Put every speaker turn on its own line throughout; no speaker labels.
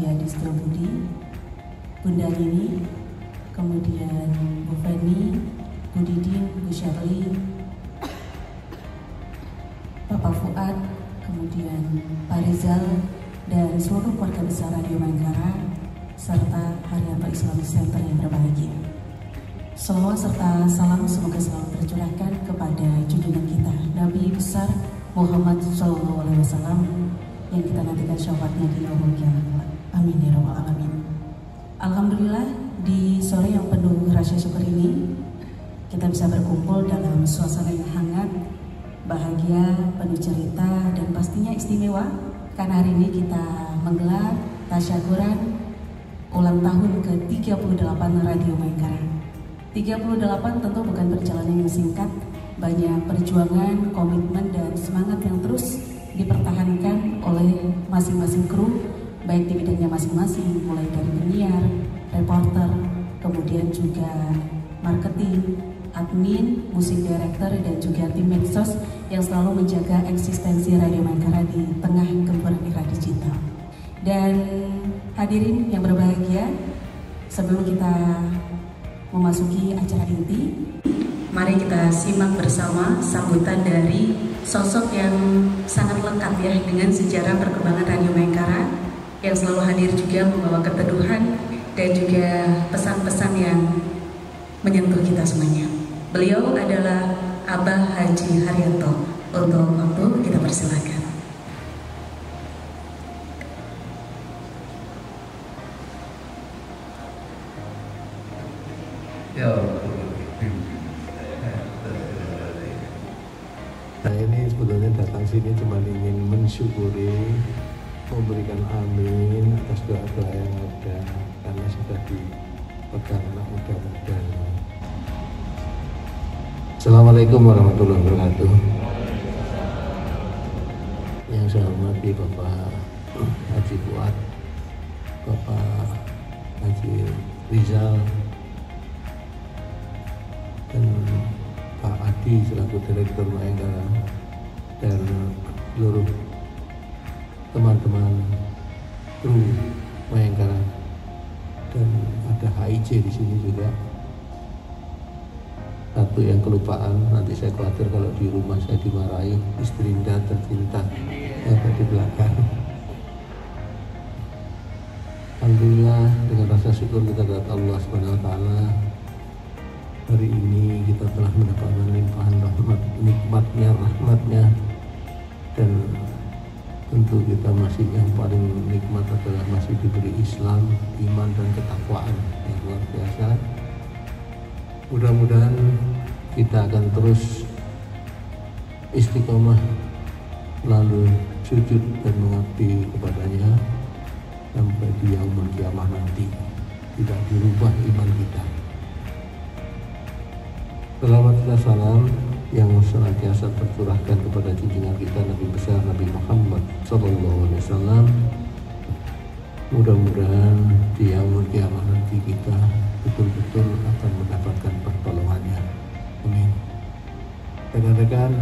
Suryadi Setiabudi, Bunda Nini, kemudian Bu Feni, Bu Didin, Bu Syarli, Bapak Fuad, kemudian Pak Rizal, dan seluruh keluarga besar Radio Bayangkara, serta Haryanto Islamic Center yang berbahagia. Selawat serta salam semoga selalu tercurahkan kepada junjungan kita, Nabi besar Muhammad SAW, yang kita nantikan syafaatnya di yaumul kiamat. Amin ya rabbal alamin. Alhamdulillah, di sore yang penuh rasa syukur ini kita bisa berkumpul dalam suasana yang hangat, bahagia, penuh cerita, dan pastinya istimewa karena hari ini kita menggelar tasyakuran ulang tahun ke-38 Radio Bayangkara. 38 tentu bukan perjalanan yang singkat, banyak perjuangan, komitmen, dan semangat yang terus dipertahankan oleh masing-masing kru, baik di bidangnya masing-masing, mulai dari penyiar, reporter, kemudian juga marketing, admin, musik director, dan juga tim medsos yang selalu menjaga eksistensi Radio Bayangkara di tengah gempur era digital. Dan hadirin yang berbahagia, sebelum kita memasuki acara inti, mari kita simak bersama sambutan dari sosok yang sangat lekat ya dengan sejarah perkembangan Radio Bayangkara, yang selalu hadir juga membawa keteduhan dan juga pesan-pesan yang menyentuh kita semuanya. Beliau adalah Abah Haji Haryanto. Untuk waktu kita persilakan.
Ya, nah ini sebetulnya datang sini cuma ingin mensyukuri, memberikan amin atas doa-doa yang ada, karena sudah dipegang anak muda-muda. Assalamualaikum warahmatullahi wabarakatuh. Yang saya hormati Bapak Haji Fuad, Bapak Haji Rizal, dan Pak Adi selaku Direktur Bayangkara, dan seluruh teman-teman kru Bayangkara, dan ada HIC di sini juga. Satu yang kelupaan, nanti saya khawatir kalau di rumah saya dimarahi, istri Indah tercinta yang ada di belakang. Alhamdulillah, dengan rasa syukur kita kepada Allah Subhanahu wa Ta'ala, hari ini kita telah mendapatkan limpahan rahmat, nikmatnya, rahmatnya, dan tentu kita masih yang paling nikmat adalah masih diberi Islam, iman, dan ketakwaan yang luar biasa. Mudah-mudahan kita akan terus istiqomah lalu sujud dan mengabdi kepadanya sampai di yaumul kiamah nanti, tidak dirubah iman kita. Selawat dan salam yang senantiasa tercurahkan kepada junjungan kita Nabi besar Nabi Muhammad SAW. Mudah-mudahan di yaumul kiamah nanti kita betul-betul akan mendapatkan pertolongannya. Amin. Rekan-rekan,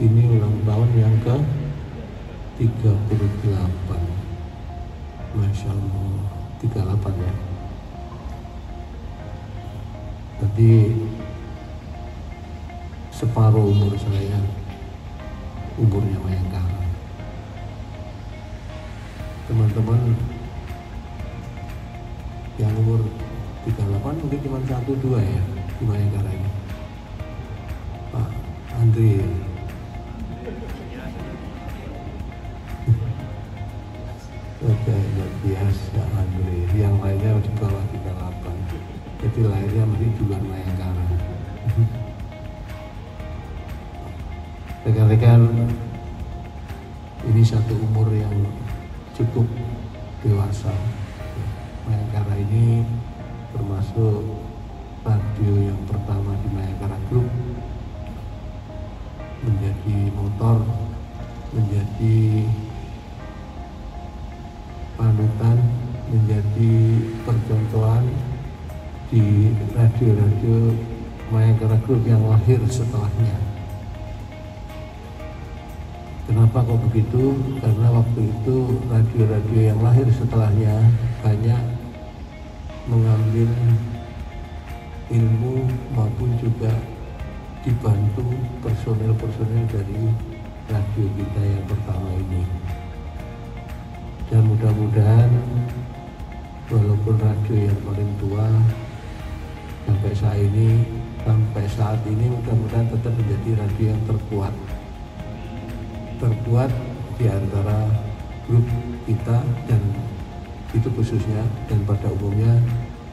ini ulang tahun yang ke-38. Masya Allah, 38 ya. Tadi separuh umur saya, umurnya Bayangkara. Teman-teman yang umur 38 mungkin cuma 1-2 ya di Bayangkara ini. Pak Andri, oke, luar biasa Andri. Yang lainnya di bawah 38, jadi lahirnya mungkin di luar Bayangkara. Rekan-rekan, ini satu umur yang cukup dewasa. Bayangkara ini termasuk radio yang pertama di Bayangkara Group, menjadi motor, menjadi panutan, menjadi percontohan di radio-radio Bayangkara Group yang lahir setelahnya. Kenapa kok begitu? Karena waktu itu radio-radio yang lahir setelahnya banyak mengambil ilmu maupun juga dibantu personel-personel dari radio kita yang pertama ini. Dan mudah-mudahan walaupun radio yang paling tua sampai saat ini mudah-mudahan tetap menjadi radio yang terkuat di antara grup kita, dan itu khususnya dan pada umumnya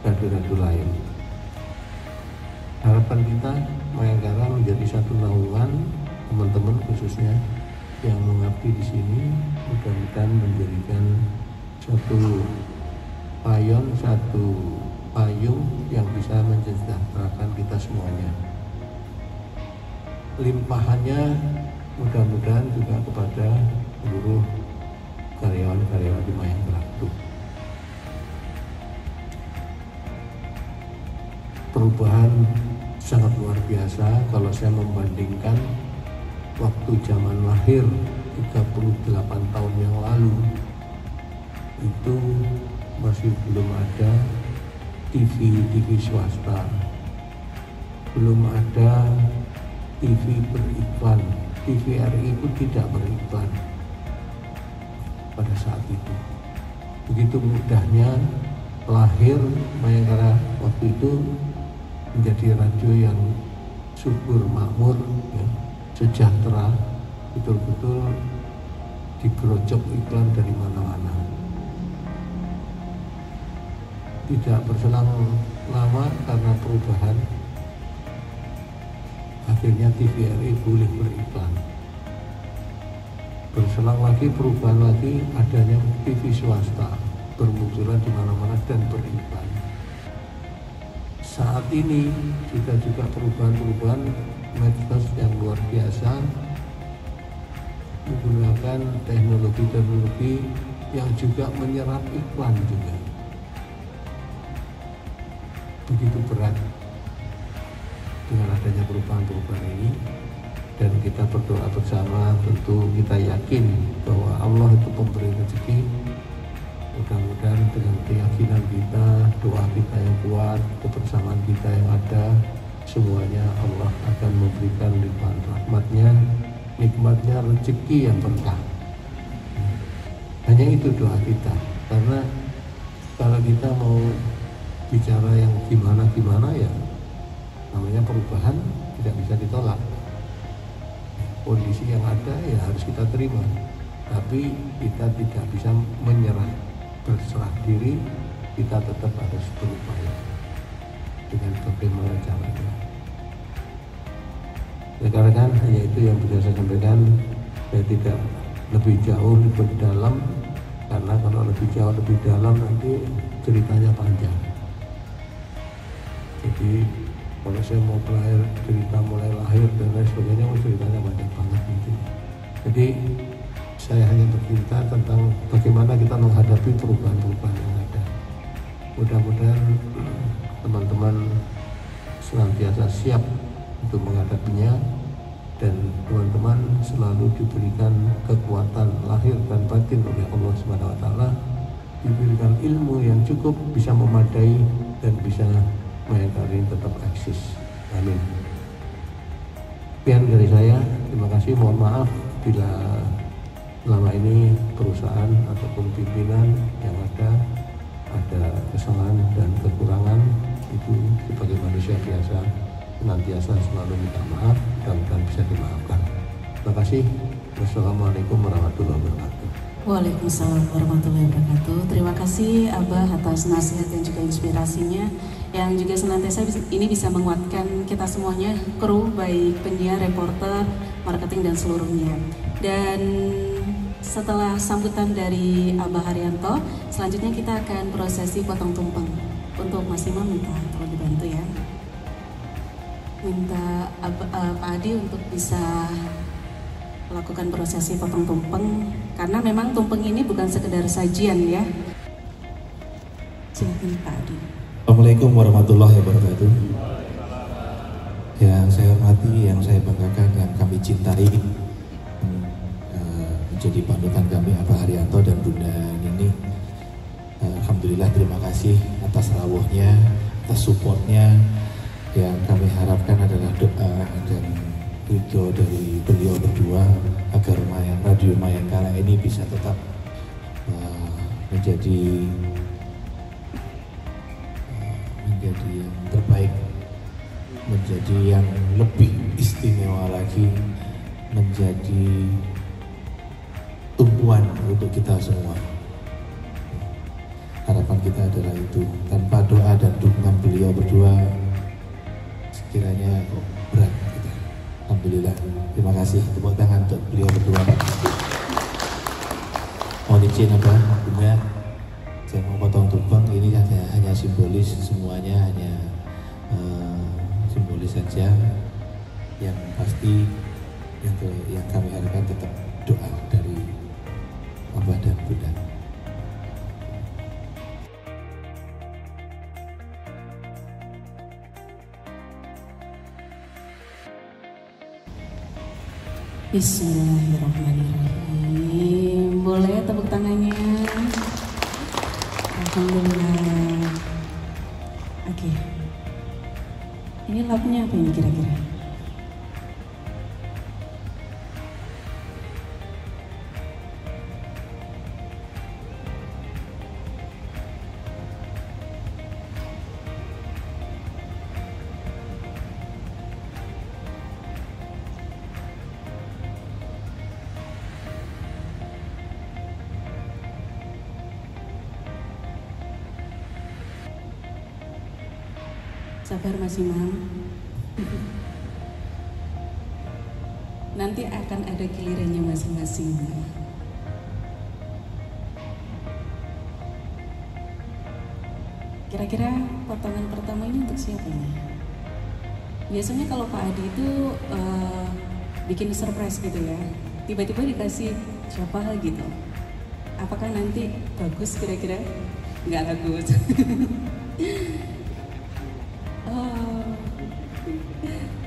radio-radio lain. Harapan kita Mayangkara menjadi satu naungan teman-teman khususnya yang mengabdi di sini, mudah-mudahan menjadikan satu payung yang bisa mensejahterakan kita semuanya. Limpahannya mudah-mudahan juga kepada seluruh karyawan-karyawan di Mayangkara. Perubahan sangat luar biasa kalau saya membandingkan waktu zaman lahir 38 tahun yang lalu. Itu masih belum ada TV swasta, belum ada TV beriklan, TVRI pun tidak beriklan pada saat itu. Begitu mudahnya lahir Mayangkara waktu itu menjadi radio yang subur, makmur, ya, sejahtera, betul-betul digerojok iklan dari mana-mana. Tidak berselang lama karena perubahan, akhirnya TVRI boleh beriklan. Berselang lagi perubahan lagi, adanya TV swasta bermunculan di mana-mana dan beriklan. Saat ini kita juga perubahan medsos yang luar biasa, menggunakan teknologi yang juga menyerap iklan juga. Begitu berat dengan adanya perubahan ini, dan kita berdoa bersama. Tentu kita yakin bahwa Allah itu pemberi rezeki. Mudah-mudahan dengan keyakinan kita, doa kita yang kuat, kebersamaan kita yang ada, semuanya Allah akan memberikan limpahan rahmatnya, nikmatnya, rezeki yang berkah. Hanya itu doa kita, karena kalau kita mau bicara yang gimana ya, namanya perubahan tidak bisa ditolak. Kondisi yang ada ya harus kita terima, tapi kita tidak bisa menyerah, berserah diri. Kita tetap harus berupaya dengan bagaimana caranya. Rekan-rekan, hanya itu yang bisa saya sampaikan. Saya tidak lebih jauh, lebih dalam, karena kalau lebih jauh, lebih dalam nanti ceritanya panjang. Jadi kalau saya mau cerita mulai lahir dan lain sebagainya, ceritanya banyak banget gitu. Jadi saya hanya bercerita tentang bagaimana kita menghadapi perubahan-perubahan yang ada. Mudah-mudahan teman-teman senantiasa siap untuk menghadapinya, dan teman-teman selalu diberikan kekuatan lahir dan batin oleh Allah SWT, diberikan ilmu yang cukup bisa memadai dan bisa Mayangkara ini tetap eksis. Amin. Sekian dari saya, terima kasih. Mohon maaf bila selama ini perusahaan ataupun pimpinan yang ada kesalahan dan kekurangan. Itu sebagai manusia biasa senantiasa selalu minta maaf, mudah-mudahan bisa dimaafkan. Terima kasih. Wassalamualaikum warahmatullahi wabarakatuh.
Waalaikumsalam warahmatullahi wabarakatuh. Terima kasih Abah atas nasihat dan juga inspirasinya, yang juga senantiasa ini bisa menguatkan kita semuanya, kru, baik penyiar, reporter, marketing dan seluruhnya. Dan setelah sambutan dari Abah Haryanto, selanjutnya kita akan prosesi potong tumpeng. Untuk Mas Imam minta tolong dibantu ya. Minta Pak Adi untuk bisa melakukan prosesi potong tumpeng, karena memang tumpeng ini bukan sekedar sajian ya. Silakan Pak Adi.
Assalamualaikum warahmatullahi wabarakatuh. Yang saya hormati, yang saya banggakan, yang kami cintai, menjadi panutan kami Abah Haryanto dan Bunda Nini. Alhamdulillah, terima kasih atas rawuhnya, atas supportnya. Yang kami harapkan adalah doa dan ridho dari beliau berdua agar Radio Mayangkara ini bisa tetap menjadi yang terbaik, menjadi yang lebih istimewa lagi, menjadi tumpuan untuk kita semua. Harapan kita adalah itu. Tanpa doa dan dukungan beliau berdua, sekiranya berat kita. Alhamdulillah, terima kasih. Tepuk tangan untuk beliau berdua. Mohon izin Abah, Bunda, saya mau potong tumpeng. Ini hanya simbolis, semuanya hanya simbolis saja. Yang pasti yang kami harapkan tetap doa dari Abah dan Bunda.
Bismillahirrahmanirrahim. Boleh tepuk tangannya. Alhamdulillah. Oke. Ini lagunya apa ini kira-kira? Sabar Mas Imam. Nanti akan ada gilirannya masing-masing. Kira-kira potongan pertama ini untuk siapa ini? Biasanya kalau Pak Adi itu bikin surprise gitu ya. Tiba-tiba dikasih siapa gitu. Apakah nanti bagus kira-kira? Nggak bagus.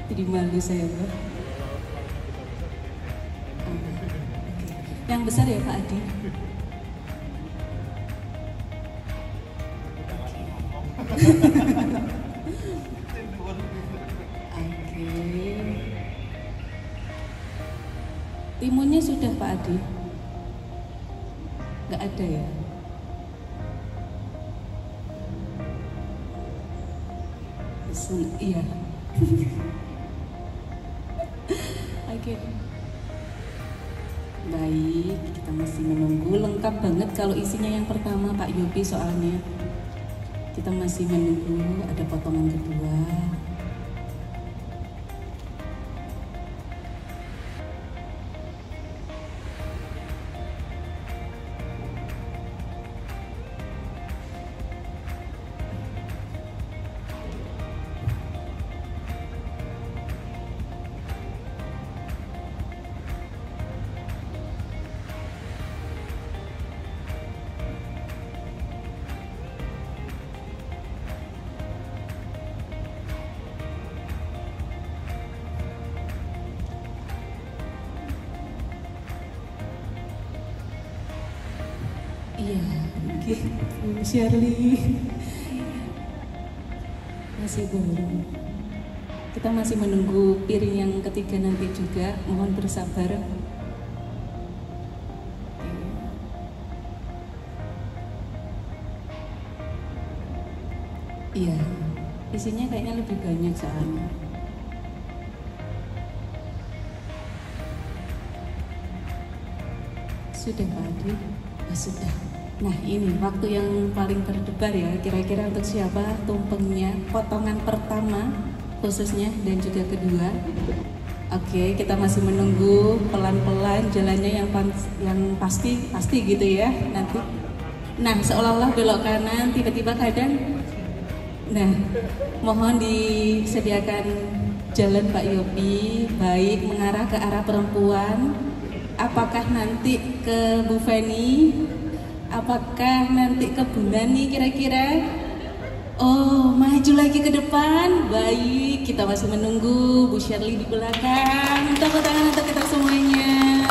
Jadi malu saya, Bro. Yang besar ya Pak Adi. Oke. Timunnya sudah Pak Adi? Nggak ada ya? Iya. Oke. Baik, kita masih menunggu. Lengkap banget kalau isinya yang pertama Pak Yopi soalnya. Kita masih menunggu ada potongan kedua. Iya, Bu Shirley masih belum. Kita masih menunggu piring yang ketiga nanti juga. Mohon bersabar. Iya, isinya kayaknya lebih banyak soalnya. Sudah Pak Adi? Sudah. Nah ini waktu yang paling berdebar ya, kira-kira untuk siapa tumpengnya, potongan pertama khususnya dan juga kedua. Oke, kita masih menunggu pelan-pelan jalannya yang pasti gitu ya nanti. Nah seolah-olah belok kanan tiba-tiba kadang. Nah mohon disediakan jalan Pak Yopi, baik mengarah ke arah perempuan. Apakah nanti ke Bu Feni? Apakah nanti ke Bu Nani kira-kira? Oh, maju lagi ke depan. Baik, kita masih menunggu Bu Shirley di belakang. Tepuk tangan untuk kita semuanya.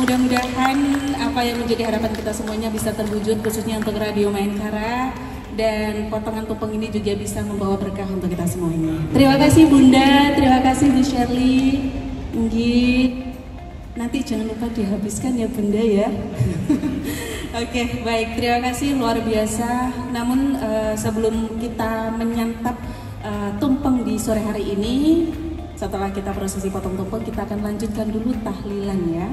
Mudah-mudahan apa yang menjadi harapan kita semuanya bisa terwujud, khususnya untuk Radio Mayangkara, dan potongan tumpeng ini juga bisa membawa berkah untuk kita semuanya. Terima kasih Bunda, terima kasih Bu Shirley. Nggih. Nanti jangan lupa dihabiskan ya Bunda ya. Oke, baik, terima kasih luar biasa. Namun sebelum kita menyantap tumpeng di sore hari ini, setelah kita prosesi potong tumpeng, kita akan lanjutkan dulu tahlilan ya.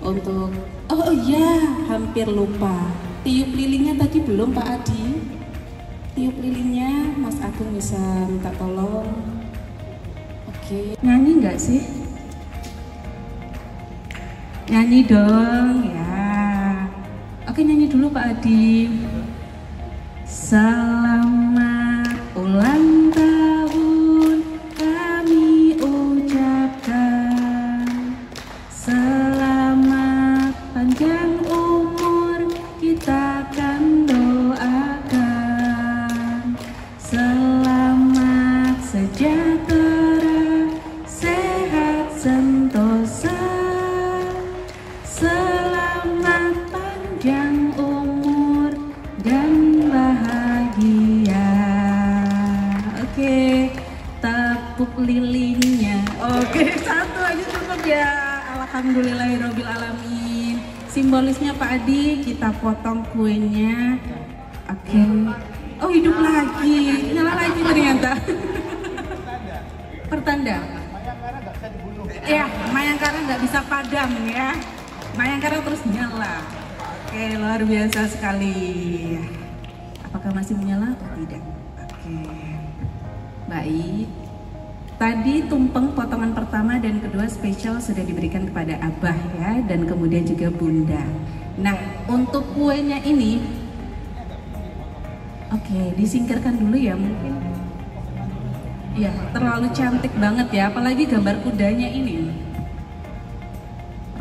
Untuk, oh iya, hampir lupa. Tiup lilinnya tadi belum Pak Adi. Tiup lilinnya Mas Agung bisa minta tolong. Oke, nyanyi nggak sih? Nyanyi dong ya. Oke, nyanyi dulu Pak Adi. Selamat ulang tahun kami ucapkan, selamat panjang umur kita akan doakan, selamat sejahtera, sehat sentosa, selamat panjang umur dan bahagia. Oke, tepuk lilinnya. Oke, satu aja cukup ya. Alhamdulillahirabbil alamin. Simbolisnya Pak Adi, kita potong kuenya. Oke. Oh, hidup lagi. Nyala lagi ternyata. Pertanda. Ya, Mayangkara nggak bisa padam ya. Mayangkara terus nyala. Oke, luar biasa sekali. Apakah masih menyala atau tidak? Oke. Baik. Tadi tumpeng potongan pertama dan kedua spesial sudah diberikan kepada Abah ya, dan kemudian juga Bunda. Nah, untuk kuenya ini, oke, disingkirkan dulu ya mungkin. Ya, terlalu cantik banget ya, apalagi gambar kudanya ini.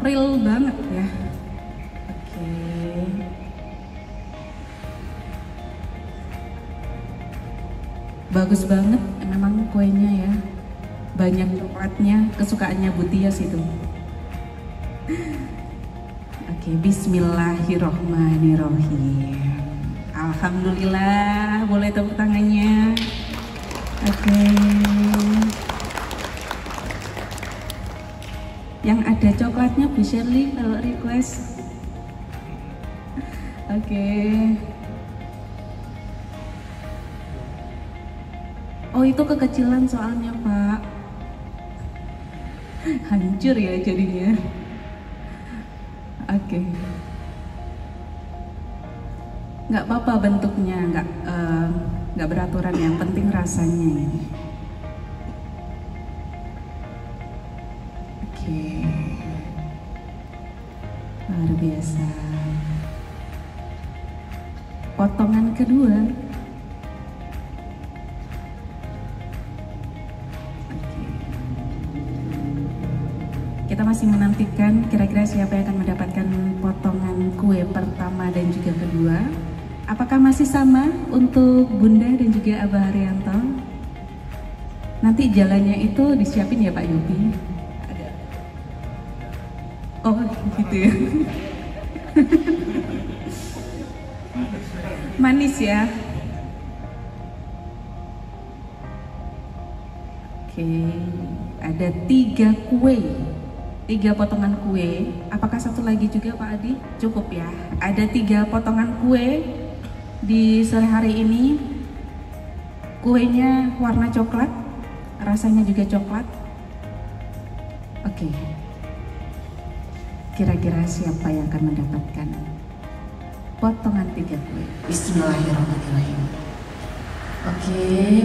Real banget ya. Oke. Bagus banget memang kuenya ya. Banyak coklatnya, kesukaannya Bu Tias itu. Oke, bismillahirrohmanirrohim. Alhamdulillah, boleh tepuk tangannya. Oke. Yang ada coklatnya Bu Shirley kalau request. Oke. Oh, itu kekecilan soalnya Pak. Hancur ya jadinya. Oke. Nggak apa-apa bentuknya, nggak beraturan, yang penting rasanya ini. Oke. Luar biasa. Potongan kedua. Kita masih menantikan kira-kira siapa yang akan mendapatkan potongan kue pertama dan juga kedua. Apakah masih sama untuk Bunda dan juga Abah Haryanto? Nanti jalannya itu disiapin ya Pak Yopi? Ada. Oh gitu ya. Manis ya. Oke, ada 3 kue. 3 potongan kue. Apakah satu lagi juga Pak Adi? Cukup ya. Ada 3 potongan kue di sore hari ini. Kuenya warna coklat, rasanya juga coklat. Oke. Kira-kira siapa yang akan mendapatkan potongan 3 kue? Bismillahirrahmanirrahim. Oke,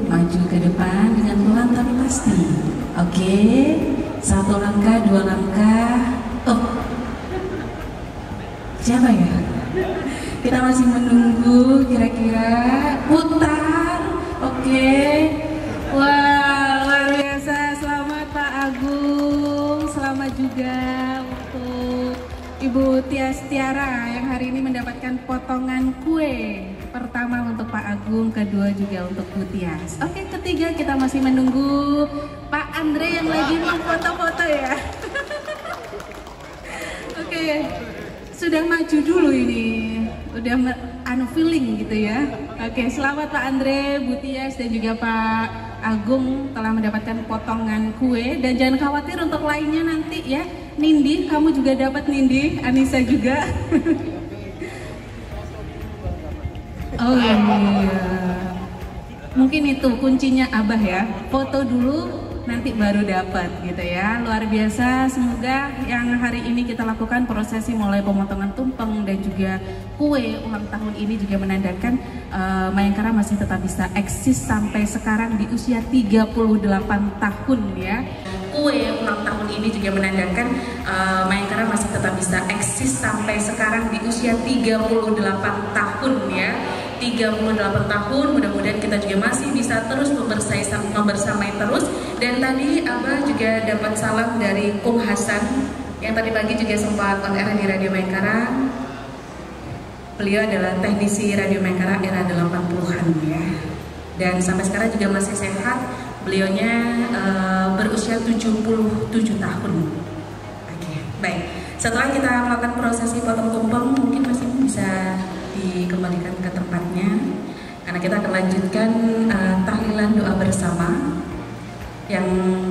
maju ke depan dengan pelan tapi pasti. Oke. 1 langkah, 2 langkah. Oh, siapa ya? Kita masih menunggu, kira-kira putar. Oke. Wah, luar biasa. Selamat Pak Agung. Selamat juga untuk Ibu Tias Tiara yang hari ini mendapatkan potongan kue. Pertama untuk Pak Agung, kedua juga untuk Bu Tias. Oke, ketiga kita masih menunggu Pak Andre yang lagi mau foto-foto ya. sudah maju dulu ini, udah feeling gitu ya. Oke, selamat Pak Andre, Bu Tias dan juga Pak Agung telah mendapatkan potongan kue, dan jangan khawatir untuk lainnya nanti ya. Nindi, kamu juga dapat Nindi, Anissa juga. Oh iya, mungkin itu kuncinya Abah ya, foto dulu nanti baru dapat gitu ya. Luar biasa, semoga yang hari ini kita lakukan prosesi mulai pemotongan tumpeng dan juga kue ulang tahun ini juga menandakan Mayangkara masih tetap bisa eksis sampai sekarang di usia 38 tahun ya. Kue ulang tahun ini juga menandakan Mayangkara masih tetap bisa eksis sampai sekarang di usia 38 tahun ya. 38 tahun, mudah-mudahan kita juga masih bisa terus membersamai terus. Dan tadi Abah juga dapat salam dari Kung Hasan yang tadi pagi juga sempat on air di Radio Mayangkara. Beliau adalah teknisi Radio Mayangkara era 80-an ya, dan sampai sekarang juga masih sehat. Beliaunya berusia 77 tahun. Oke, baik. Setelah kita melakukan prosesi potong tumpeng, mungkin masih bisa dikembalikan ke tempatnya, karena kita akan lanjutkan tahlilan doa bersama yang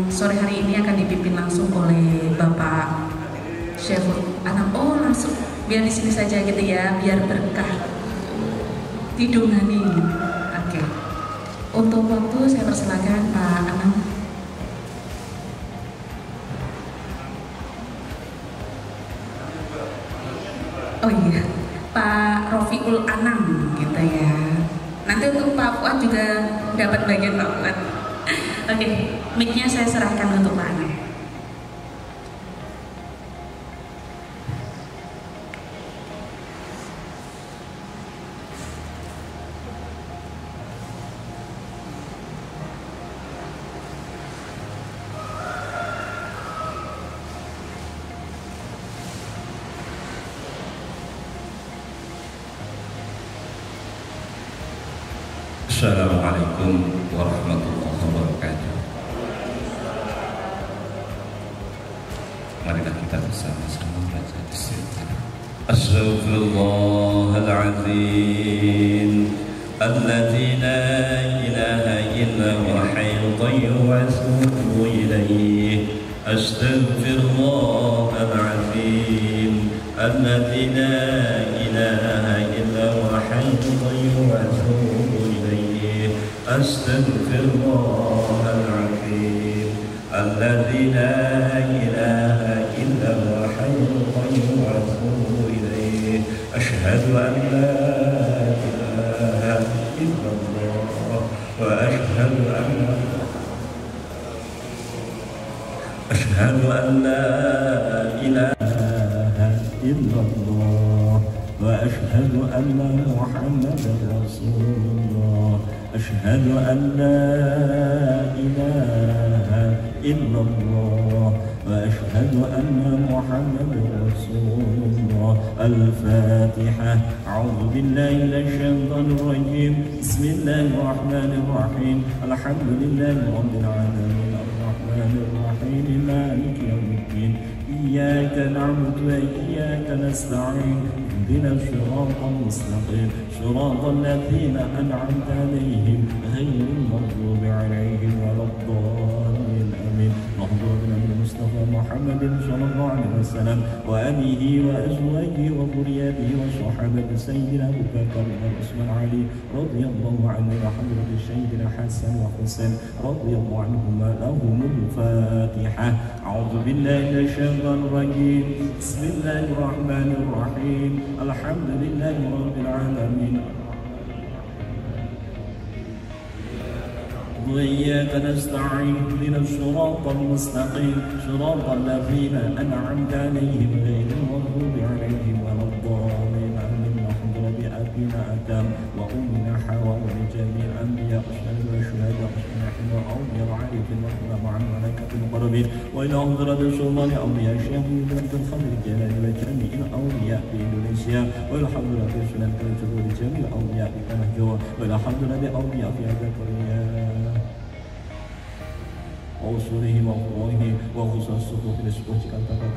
sore hari ini akan dipimpin langsung oleh Bapak Syaiful Anam. Oh, langsung biar di sini saja gitu ya, biar berkah didungani. Oke, untuk waktu saya persilakan Pak Anam. Oh iya, Pak Rofiul Anam gitu ya. Nanti untuk Pak Fuad juga dapat bagian Pak Fuad. Oke, mic-nya saya serahkan untuk Pak Anam.
Assalamualaikum warahmatullahi wabarakatuh. Marilah kita bersama-sama baca istighfar. Astaghfirullahaladzim alladzi la ilaha illa huwa hayyul qayyum wa atubu ilaih. Astaghfirullahaladzim alladzi la ilaha illa huwa hayyul qayyum wa atubu ilaih. Astaghfirullahaladzim alladzi la ilaha illa huwa hayyul qayyum wa atubu ilaih. Asyhadu an la ilaha illallah wa asyhadu an la ilaha illallah wa asyhadu anna Muhammadar Rasulullah. Asyhadu an la ilaha illallah wa asyhadu anna Muhammadar Rasulullah. Al-Fatihah. A'udzu billahi minasy syaithanir rajim. Bismillahirrahmanir rahim. Alhamdulillahi rabbil alamin. Ar-Rahmanir rahim. Maliki yaumiddin. Iyyaka na'budu wa iyyaka nasta'in. اهدنا الصراط المستقيم صراط الذين أنعمت عليهم غير المغضوب عليهم ولا الضالين آمين. اللهم صل على المصطفى محمد صلى الله عليه وسلم وآله وأزواجه وذريته وصحابة سيدنا أبي بكر وعثمان علي رضي الله عنه وحضرة سيدنا حسن وحسين رضي الله عنهما. لهم الفاتحة. أعوذ بالله من الشيطان الرجيم. بسم الله الرحمن الرحيم. الحمد لله رب العالمين. وإياك نستعين. اهدنا الصراط المستقيم صراط الذين أنعمت عليهم غير المغضوب عليهم ولا الضالين آمين. نحضر بأبينا آدم وأمنا حواء وجميع الأنبياء والشهداء والصالحين وأولياء العارفين والعلماء عن ملائكة المقربين وإلى حضرة سلطان أولياء الشيخ عبد القادر الجيلاني وجميع الأولياء في إندونيسيا وإلى حضرة سنن كالجبور جميع الأولياء في تنه جوا وإلى حضرة أولياء في هذا كوريا. وأصوله وفروعه وخصوصه في الأسبوع كالتقى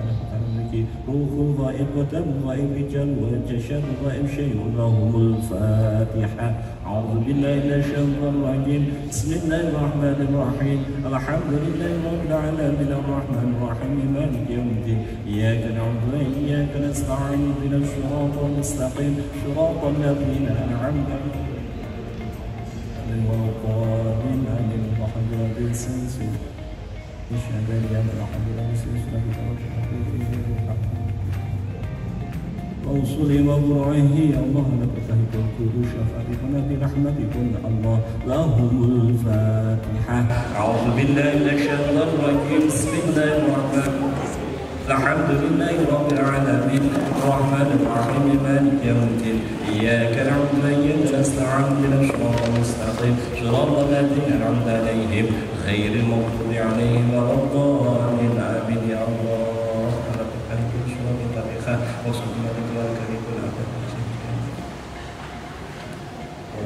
memiliki ruhul ghaib wa damul ghaib jal wa jashad ghaib syai'un lahumul fatihah. A'udzu billahi minasyaitonir rajim. Bismillahirrahmanirrahim. Alhamdulillahi rabbil alamin arrahmanir rahim maliki yaumiddin. Iyyaka na'budu wa iyyaka nasta'in ihdinas siratal mustaqim siratal ladzina an'amta 'alaihim ghairil maghdubi 'alaihim وصلي وبرعه الله لك فهد الكل شفاعتنا برحمتكم الله لهم الفاتحة. أعوذ بالله من الشيطان الرجيم. بسم الله الرحمن الرحيم. الحمد لله رب العالمين الرحمن الرحيم مالك يوم الدين. إياك نعبد وإياك نستعين اهدنا الصراط المستقيم صراط الذين أنعمت عليهم غير المغضوب عليهم ولا الضالين آمين يا الله. Melakukan surah Al-Fatihah wa sallallahu alaihi wa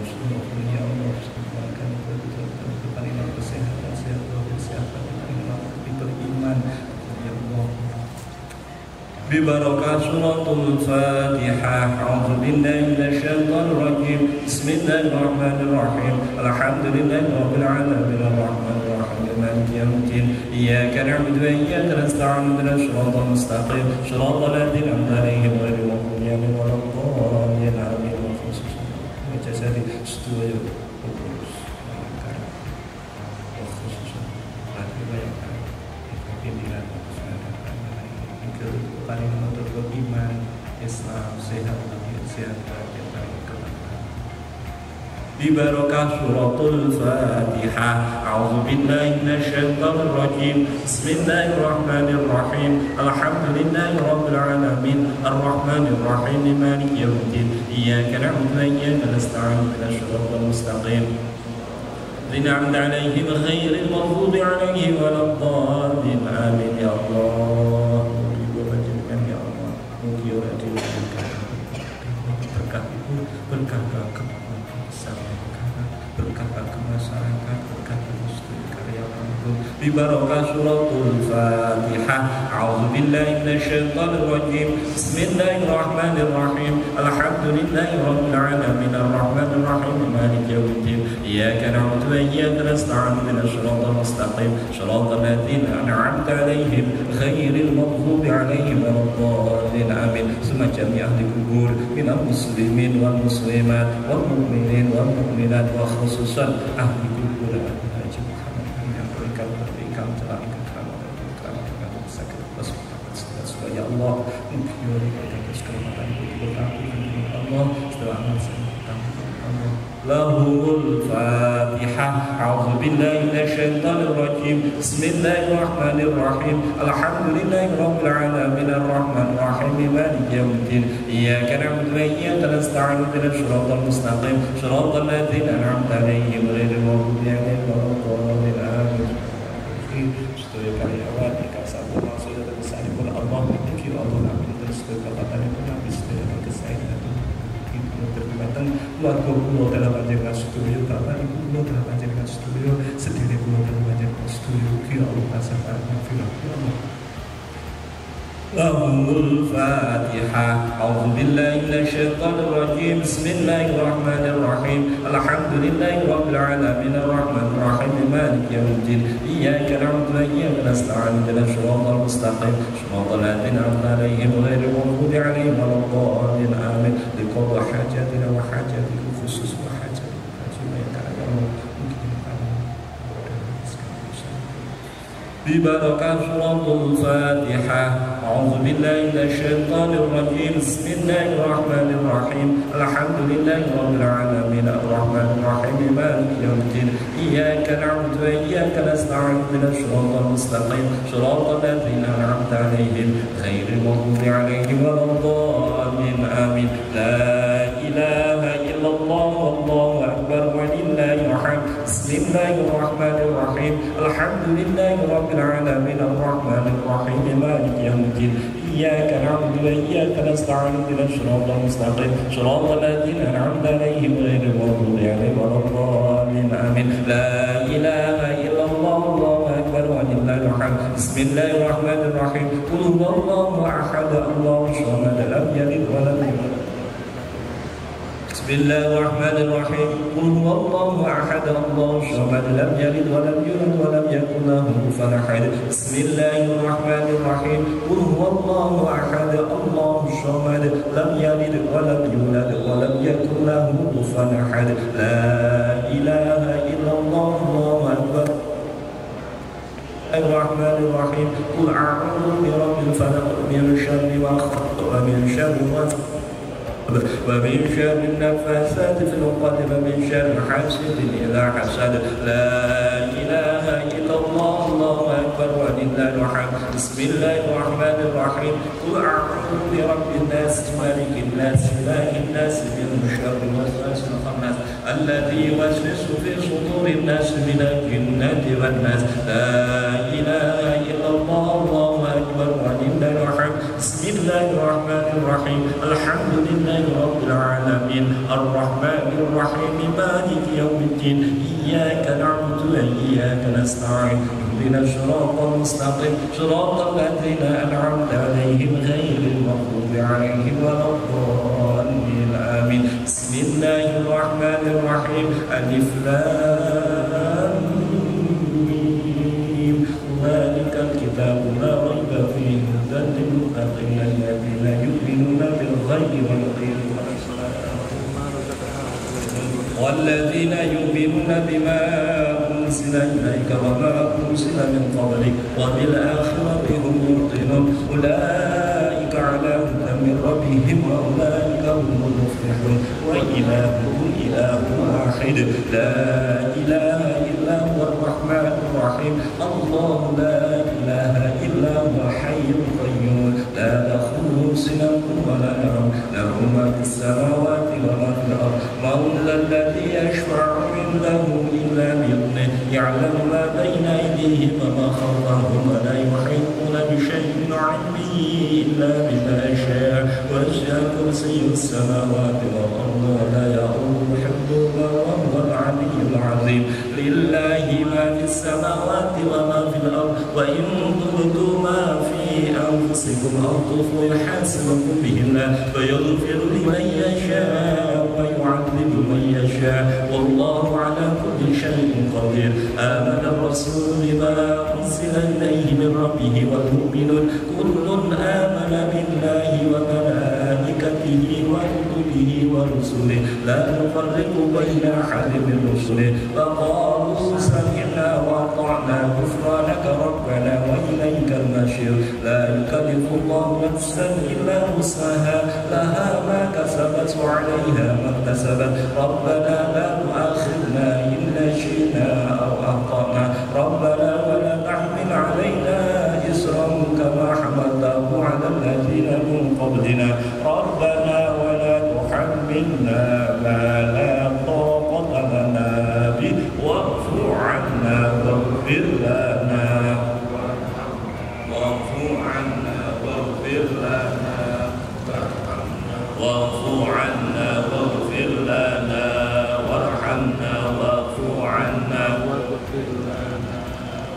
sallam. Ya Allah, sempurnakan kebetulan kesehatan, kesehatan, beriman. Ya Allah. ببركة سورة الفاتحة. أعوذ بالله من الشيطان الرجيم. بسم الله الرحمن الرحيم. الحمد لله رب العالمين الرحمن الرحيم مالك يوم الدين. إياك نعبد وإياك نستعين اهدنا الصراط المستقيم صراط الذين أنعمت عليهم غير المغضوب عليهم ولا الضالين آمين. وجسد استوى paling menuntut iman, Islam, sehat, sehat, bi barakah suratul Fatihah. A'udzu billahi minasyaitonir rajim. Bismillahirrahmanirrahim. Alhamdulillahi rabbil alamin arrahmanir rahim maliki yaumiddin. Iyyaka na'budu wa iyyaka nasta'in ihdinas siratal mustaqim أنعمت عليهم غير المغضوب عليهم ولا الضالين آمين يا الله. Berkah ke masyarakat, berkah ke karyawanku. Bi barakah suratul Fatihah. A'udzu billahi minasyaitonir rajim. Bismillahirrahmanirrahim. Alhamdulillahi rabbil alamin arrahmanir rahim maliki yaumiddin. Iyyaka na'budu wa iyyaka nasta'in ihdinas siratal mustaqim siratal ladzina an'amta 'alaihim ghairil maghdubi 'alaihim waladdallin amin. Summa jami'a ahli kubur minal muslimin wal muslimat wal mu'minin wal mu'minat wa khususan ahli kubur Haji Muhammad yang berikan telah ya Allah, Allah setelah lahul Fatihah. A'udzu billahi minasyaitonir rajim. Bismillahirrahmanirrahim. Alhamdulillahi rabbil alamin arrahmanir rahim maliki yaumiddin. Iyyaka na'budu wa iyyaka nasta'in ihdinas siratal mustaqim siratal ladzina an'amta 'alaihim ghairil maghdubi 'alaihim waladdallin amin. Setuju karyawan dikasih maksud dan salibul Allah mungkin Allah amin terus kekatan itu habis dengan kesehatan terlibatkan keluarga pulau dalam panjangan studio kapan pulau dalam panjangan studio sendiri pulau dalam panjangan studio kira Allah kasihnya film Allah. Lahul Fatihah. A'udzu billahi minasyaitonir rajim. Bismillahirrahmanirrahim. Alhamdulillahi rabbil alamin arrahmanir rahim maliki yaumiddin. Iyyaka na'budu wa iyyaka nasta'in ihdinas siratal mustaqim siratal ladzina an'amta 'alaihim ghairil maghdubi 'alaihim waladdallin amin. Liqadha hajatina wa hajatikum khusus wa hajatina bi barakah suratul Fatihah. A'udzu billahi minasyaitonir rajim. Bismillahirrahmanirrahim. Alhamdulillahi rabbil alamin arrahmanir rahim maliki yaumiddin. Iyyaka na'budu wa iyyaka nasta'in ihdinas siratal mustaqim siratal ladzina an'amta 'alaihim ghairil maghdubi 'alaihim waladdallin amin. La ilaha illallah wallahu akbar walillahil hamd. Bismillahirrahmanirrahim. Alhamdulillahi rabbil alamin arrahmanir rahim maliki yaumiddin. Iyyaka na'budu wa iyyaka nasta'in ihdinas siratal mustaqim siratal ladzina an'amta 'alaihim ghairil maghdubi 'alaihim waladdallin amin. La ilaha illallah wallahu akbar الرحمن بسم الله الرحمن الرحيم قل هو الله أحد الله الصمد لم يلد ولم يولد بسم الله الرحمن الرحيم قل هو الله أحد الله الصمد لم يلد ولم يولد ولم يكن له كفوا أحد بسم الله الرحمن الرحيم قل هو الله أحد الله الصمد لم يلد ولم يولد ولم يكن له كفوا أحد لا إله إلا الله الله أكبر الرحمن الرحيم قل أعوذ برب الفلق من شر ما خلق ومن شر ومن شر النفاثات في العقد ومن شر حاسد إذا حسد لا إله إلا الله الله أكبر ولله الحمد بسم الله الرحمن الرحيم قل أعوذ برب الناس مالك الناس إله الناس من شر الوسواس الخناس الذي يوسوس في صدور الناس من الجنة والناس لا إله إلا الله الله أكبر ولله الحمد بسم الله الرحمن الرحيم الحمد لله رب العالمين الرحمن الرحيم مالك يوم الدين إياك نعبد وإياك نستعين اهدنا الصراط المستقيم صراط الذين أنعمت عليهم غير المغضوب عليهم ولا الضالين آمين بسم الله الرحمن الرحيم ألف لام ميم ذلك الكتاب لا ريب فيه هدى للمتقين الذين يؤمنون بالغيب ويقيمون الصلاة والذين يؤمنون بما أنزل إليك وما أنزل من قبلك وبالآخرة هم يوقنون أولئك على هدى من ربهم وأولئك هم المفلحون وإلهكم إله واحد لا إله إلا هو الرحمن الرحيم الله لا إله إلا هو الحي القيوم لا تأخذه سنة ولا نوم له ما في السماوات وما في الأرض من ذا الذي يشفع عنده إلا بإذنه يعلم ما بين أيديهم وما خلفهم ولا يحيطون بشيء من علمه إلا بما شاء وسع كرسي السماوات والأرض ولا يؤوده حفظهما وهو العلي العظيم لله ما في السماوات وما في الأرض وإن تبدوا ما في أنفسكم أو تخفوا يحاسبكم به الله فيغفر لمن يشاء ويعذب من يشاء والله على كل شيء قدير آمن الرسول بما أنزل إليه من ربه والمؤمنون كل آمن بالله وملائكته وكتبه ورسله لا نفرق بين أحد من رسله وقالوا سمعنا وأطعنا غفرانك ربنا وإليك المصير لا يكلف الله نفسا إلا وسعها لها ما كسبت وعليها ما اكتسبت ربنا لا تؤاخذنا إن نسينا أو أخطأنا ربنا ولا تحمل علينا إصرا كما حملته على الذين من قبلنا ربنا ولا تحملنا ما لا طاقة لنا به واعف عنا واغفر لنا واعف عنا واغفر لنا واعف عنا واغفر لنا وارحمنا واعف عنا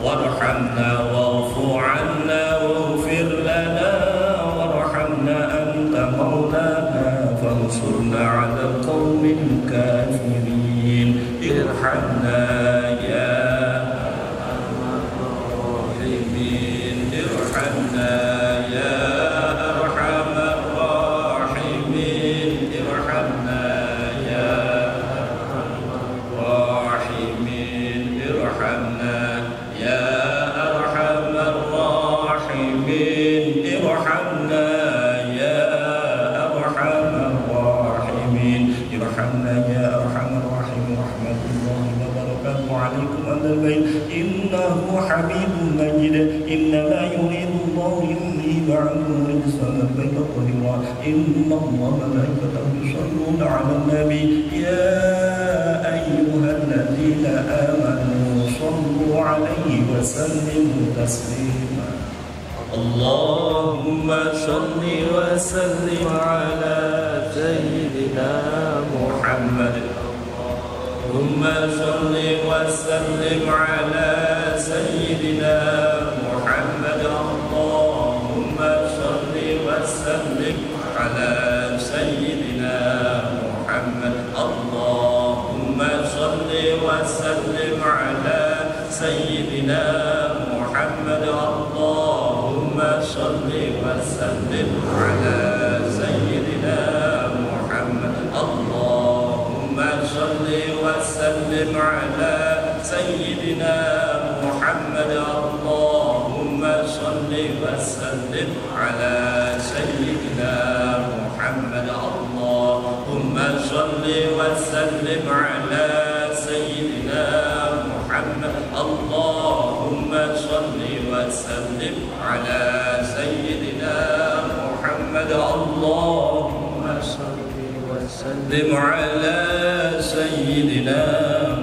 وارحمنا واعف عنا واغفر لنا وارحمنا أنت مولانا فانصرنا على القوم الكافرين ارحمنا يا أرحم الراحمين ارحمنا يا أرحم الراحمين ارحمنا يا أرحم الراحمين ارحمنا يا أرحم الراحمين ارحمنا يا أرحم الراحمين ارحمنا يا أرحم الراحمين رحمة الله وبركاته عليكم أهل البيت إنه حميد مجيد إنما يريد الله ليذهب عنكم رجس البيت الطاهر إن الله وملائكته يصلون على النبي يا أيها الذين آمنوا صلوا عليه وسلموا تسليما اللهم صل وسلم على سيدنا محمد اللهم صل وسلم على سيدنا محمد وسلم على سيدنا محمد اللهم صل وسلم على سيدنا محمد اللهم صل وسلم على سيدنا محمد اللهم صل وسلم على سيدنا محمد اللهم صل وسلم على سيدنا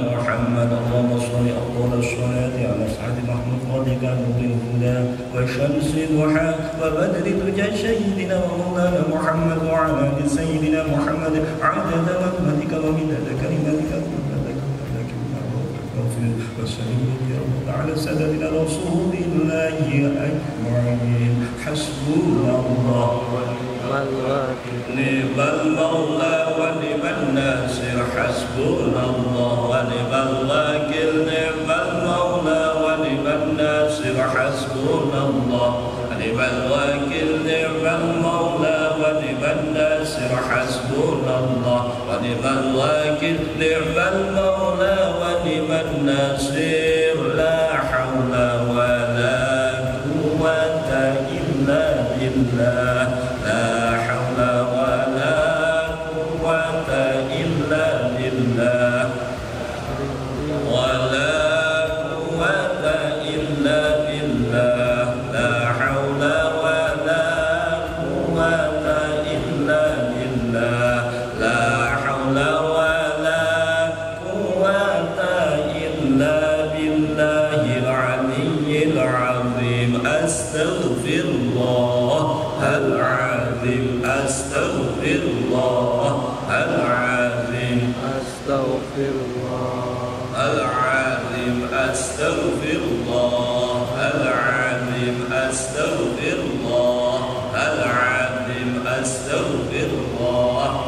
محمد اللهم صل أفضل الصلاة على سعد محمود رضيك نور الهدى والشمس ضحى وبدر دجى سيدنا ومولانا محمد وعلى آل سيدنا محمد عدد رحمتك ومداد كلماتك وسلم يا رب على سيدنا رسول الله أجمعين حسبنا الله نعم المولى ونعم الناصر حسبنا الله ونعم الوكيل نعم المولى ونعم الناصر حسبنا الله ونعم الوكيل نعم المولى ونعم الناصر حسبنا الله ونعم الوكيل نعم المولى ونعم الناصر لا حول ولا قوة إلا بالله لا حول ولا قوة إلا بالله ولا قوة إلا بالله لا حول ولا قوة إلا بالله لا حول ولا قوة إلا بالله العلي العظيم أستغفر الله العظيم أستغفر الله العظيم أستغفر الله العظيم أستغفر الله العظيم أستغفر الله العظيم أستغفر الله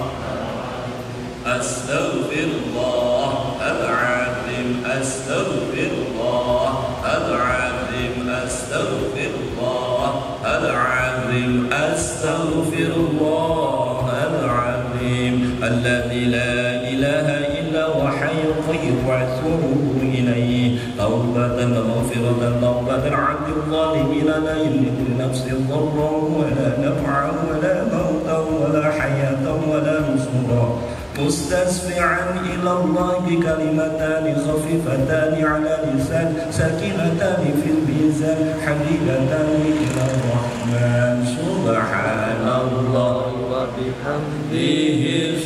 أستغفر الله العظيم أستغفر الله العظيم أستغفر الله العظيم أستغفر الله العظيم الذي لا إله إلا هو حي القيوم وأتوب إليه توبة ومغفرة توبة عبد الظالمين لا يملك لنفسه ضرا ولا نفعا ولا موتا ولا حياة ولا نشورا مستسمعا إلى الله بكلمتان خفيفتان على لسان ساكنتان في الميزان حبيبتان إلى الرحمن سبحان الله وبحمده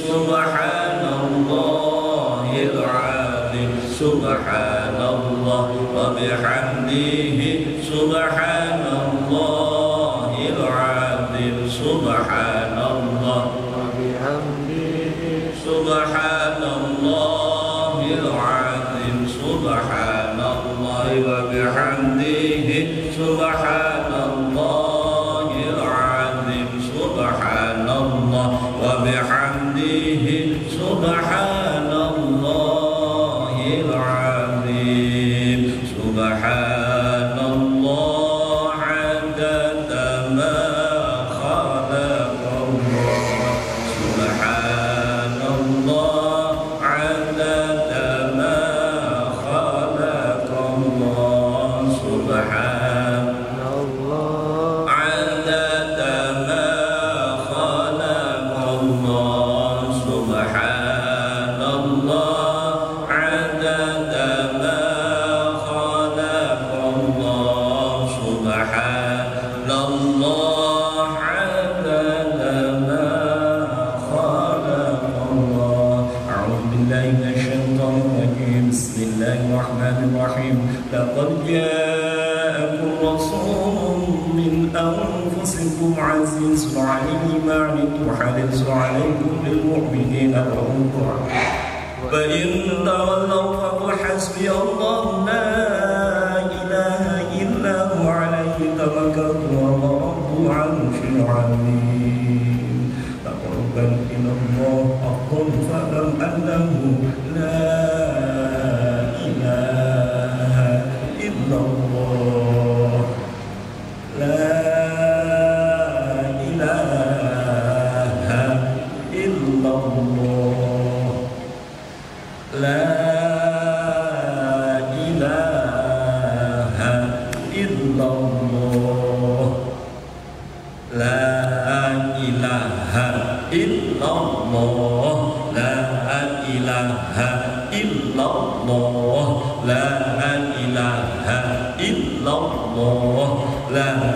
سبحان الله العظيم سبحان الله وبحمده سبحان الله العظيم سبحان الله وبحمده سبحان الله العظيم سبحان الله وبحمده سبحان الله العظيم سبحان الله وبحمده سبحان الله العظيم سبحان الله عدد ما خلق الله سبحان الله عدد ما خلق الله سبحان الله عدد ما خلق الله سبحان الله عدد ما خلق الله سبحان الله عدد ما خلق الله أعوذ بالله من الشيطان الرجيم بسم الله الرحمن الرحيم لقد جاءكم رسول من أنفسكم عزيز عليه ما عنتم حريص عليكم بالمؤمنين رؤوف رحيم فإن تولوا فقل حسبي الله لا إله إلا هو عليه توكلت وهو رب العرش العظيم تقربا إلى الله أفضل فاعلم أنه لا إله إلا الله لا إله إلا الله لا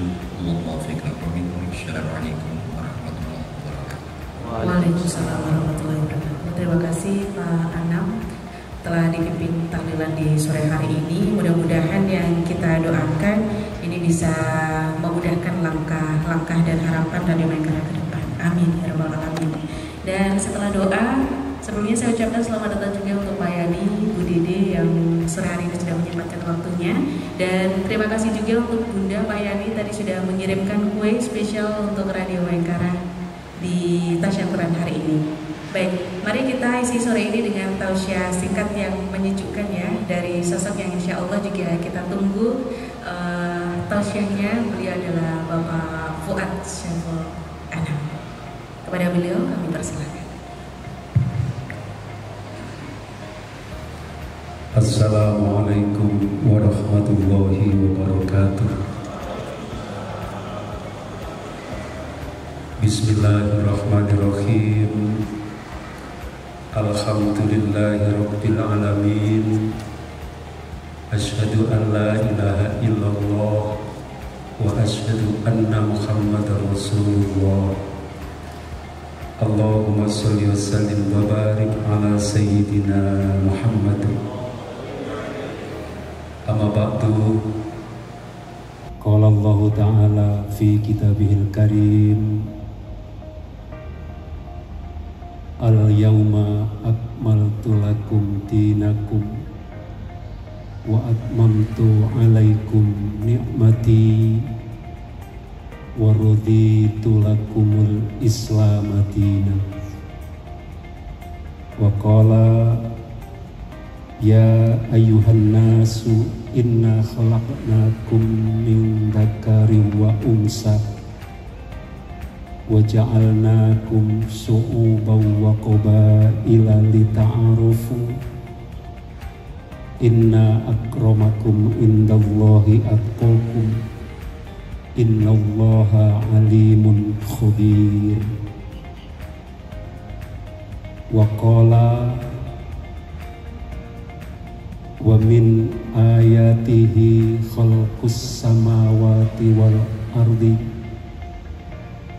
muslim. Allahu fiik. Assalamualaikum warahmatullahi wabarakatuh.
Waalaikumsalam warahmatullahi wabarakatuh. Terima kasih Pak Anam telah dipimpin tahlilan di sore hari ini. Mudah-mudahan yang kita doakan ini bisa memudahkan langkah-langkah dan harapan Radio Maengkara ke depan. Amin ya rabbal alamin. Dan setelah doa, sebelumnya saya ucapkan selamat datang juga untuk Pak Yani, Bu Dede yang sore hari ini sudah menyempatkan waktunya. Dan terima kasih juga untuk Bunda Pak Yani tadi sudah mengirimkan kue spesial untuk Radio Maengkara di tasyakuran hari ini. Baik, mari kita isi sore ini dengan tausiah singkat yang menyejukkan ya dari sosok yang insya Allah juga kita tunggu tausiahnya. Beliau adalah Bapak Fuad Syaiful Anam. Kepada beliau kami persilakan.
Assalamualaikum warahmatullahi wabarakatuh. Bismillahirrahmanirrahim. Alhamdulillahi rabbil alamin. Asyhadu an la ilaha illallah wa asyhadu anna Muhammadar Rasulullah. Allahumma sholli wa sallim wa barik ala sayyidina Muhammad. Amma ba'du. Qala Allah Ta'ala fi kitabihil karim, al-yawma akmaltu lakum dinakum wa atmamtu alaikum ni'mati wa raditu lakumul islam dinan. Wa qala ya ayyuhan nasu inna khalaqnakum min dzakarin wa unsa wa ja'alnakum syu'uban wa qabaila lita'arufu inna akramakum indallahi atqakum innallaha alimun khabir. Wa qala wa min ayatihi khalqus samawati wal ardi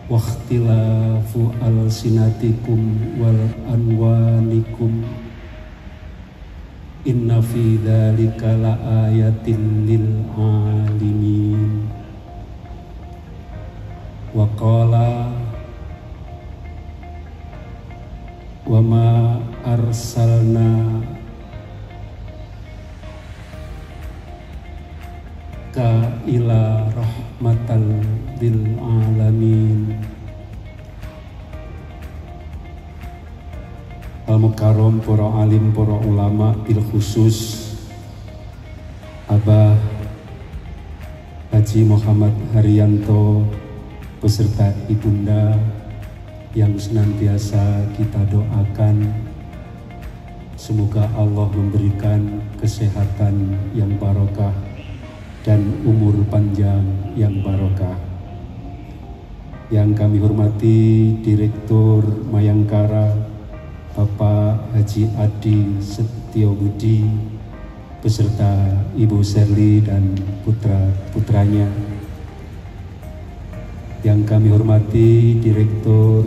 wa ikhtilafu alsinatikum wal anwanikum inna fi dzalika la ayatin lil alimin. Wa qala wa ma arsalna ka ila rahmatan lil alamin. Al-Mukarram, para alim, para ulama, bil khusus Abah Haji Muhammad Haryanto beserta ibunda yang senantiasa kita doakan, semoga Allah memberikan kesehatan yang barokah dan umur panjang yang barokah. Yang kami hormati Direktur Maengkara Bapak Haji Adi Setiobudi beserta Ibu Sherly dan putra-putranya. Yang kami hormati Direktur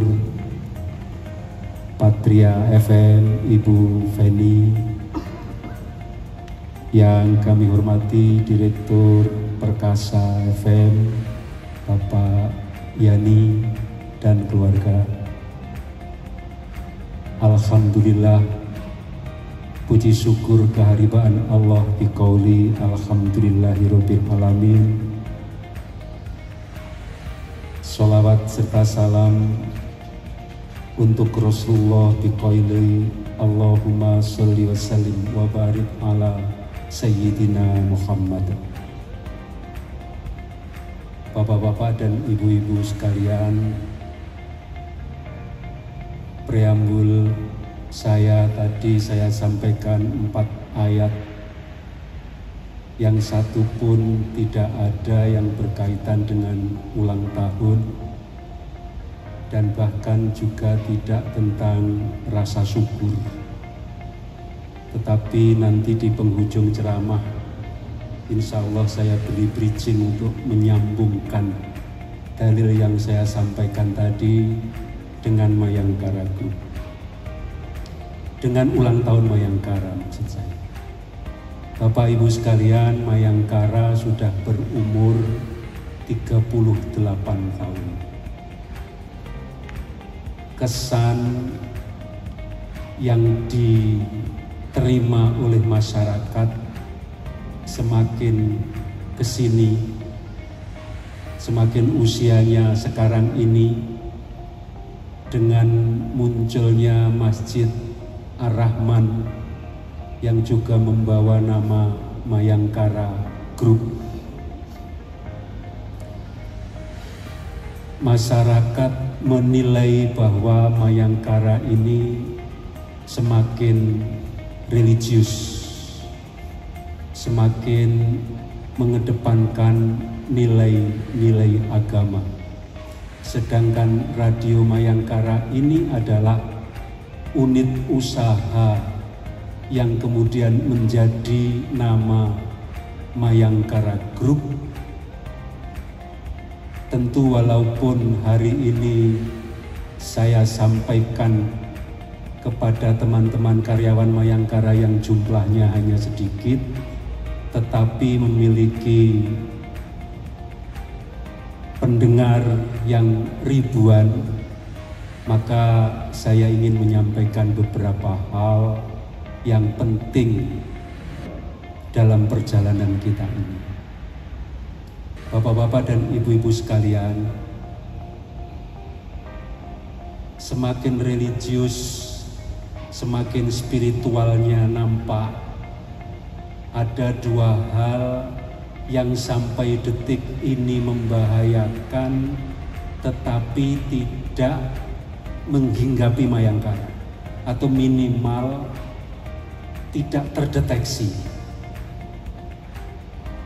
Patria FM Ibu Feni. Yang kami hormati Direktur Perkasa FM Bapak Yani dan keluarga. Alhamdulillah, puji syukur keharibaan Allah biqauli alhamdulillahirabbil alamin. Sholawat serta salam untuk Rasulullah biqauli Allahumma sholli wa sallim wa barik ala Sayyidina Muhammad. Bapak-bapak dan ibu-ibu sekalian, preambul saya tadi saya sampaikan 4 ayat, yang satu pun tidak ada yang berkaitan dengan ulang tahun dan bahkan juga tidak tentang rasa syukur. Tetapi nanti di penghujung ceramah insya Allah saya beri bridging untuk menyambungkan dalil yang saya sampaikan tadi dengan Mayangkara Group, dengan ulang tahun Mayangkara maksud saya. Bapak Ibu sekalian, Mayangkara sudah berumur 38 tahun. Kesan yang diterima oleh masyarakat semakin kesini, semakin usianya sekarang ini, dengan munculnya Masjid Ar-Rahman yang juga membawa nama Mayangkara Group, masyarakat menilai bahwa Mayangkara ini semakin religius, semakin mengedepankan nilai-nilai agama. Sedangkan Radio Mayangkara ini adalah unit usaha yang kemudian menjadi nama Mayangkara Group. Tentu walaupun hari ini saya sampaikan kepada teman-teman karyawan Mayangkara yang jumlahnya hanya sedikit, tetapi memiliki pendengar yang ribuan, maka saya ingin menyampaikan beberapa hal yang penting dalam perjalanan kita ini. Bapak-bapak dan ibu-ibu sekalian, semakin religius, semakin spiritualnya nampak, ada dua hal yang sampai detik ini membahayakan tetapi tidak menghinggapi Mayangkara, atau minimal tidak terdeteksi.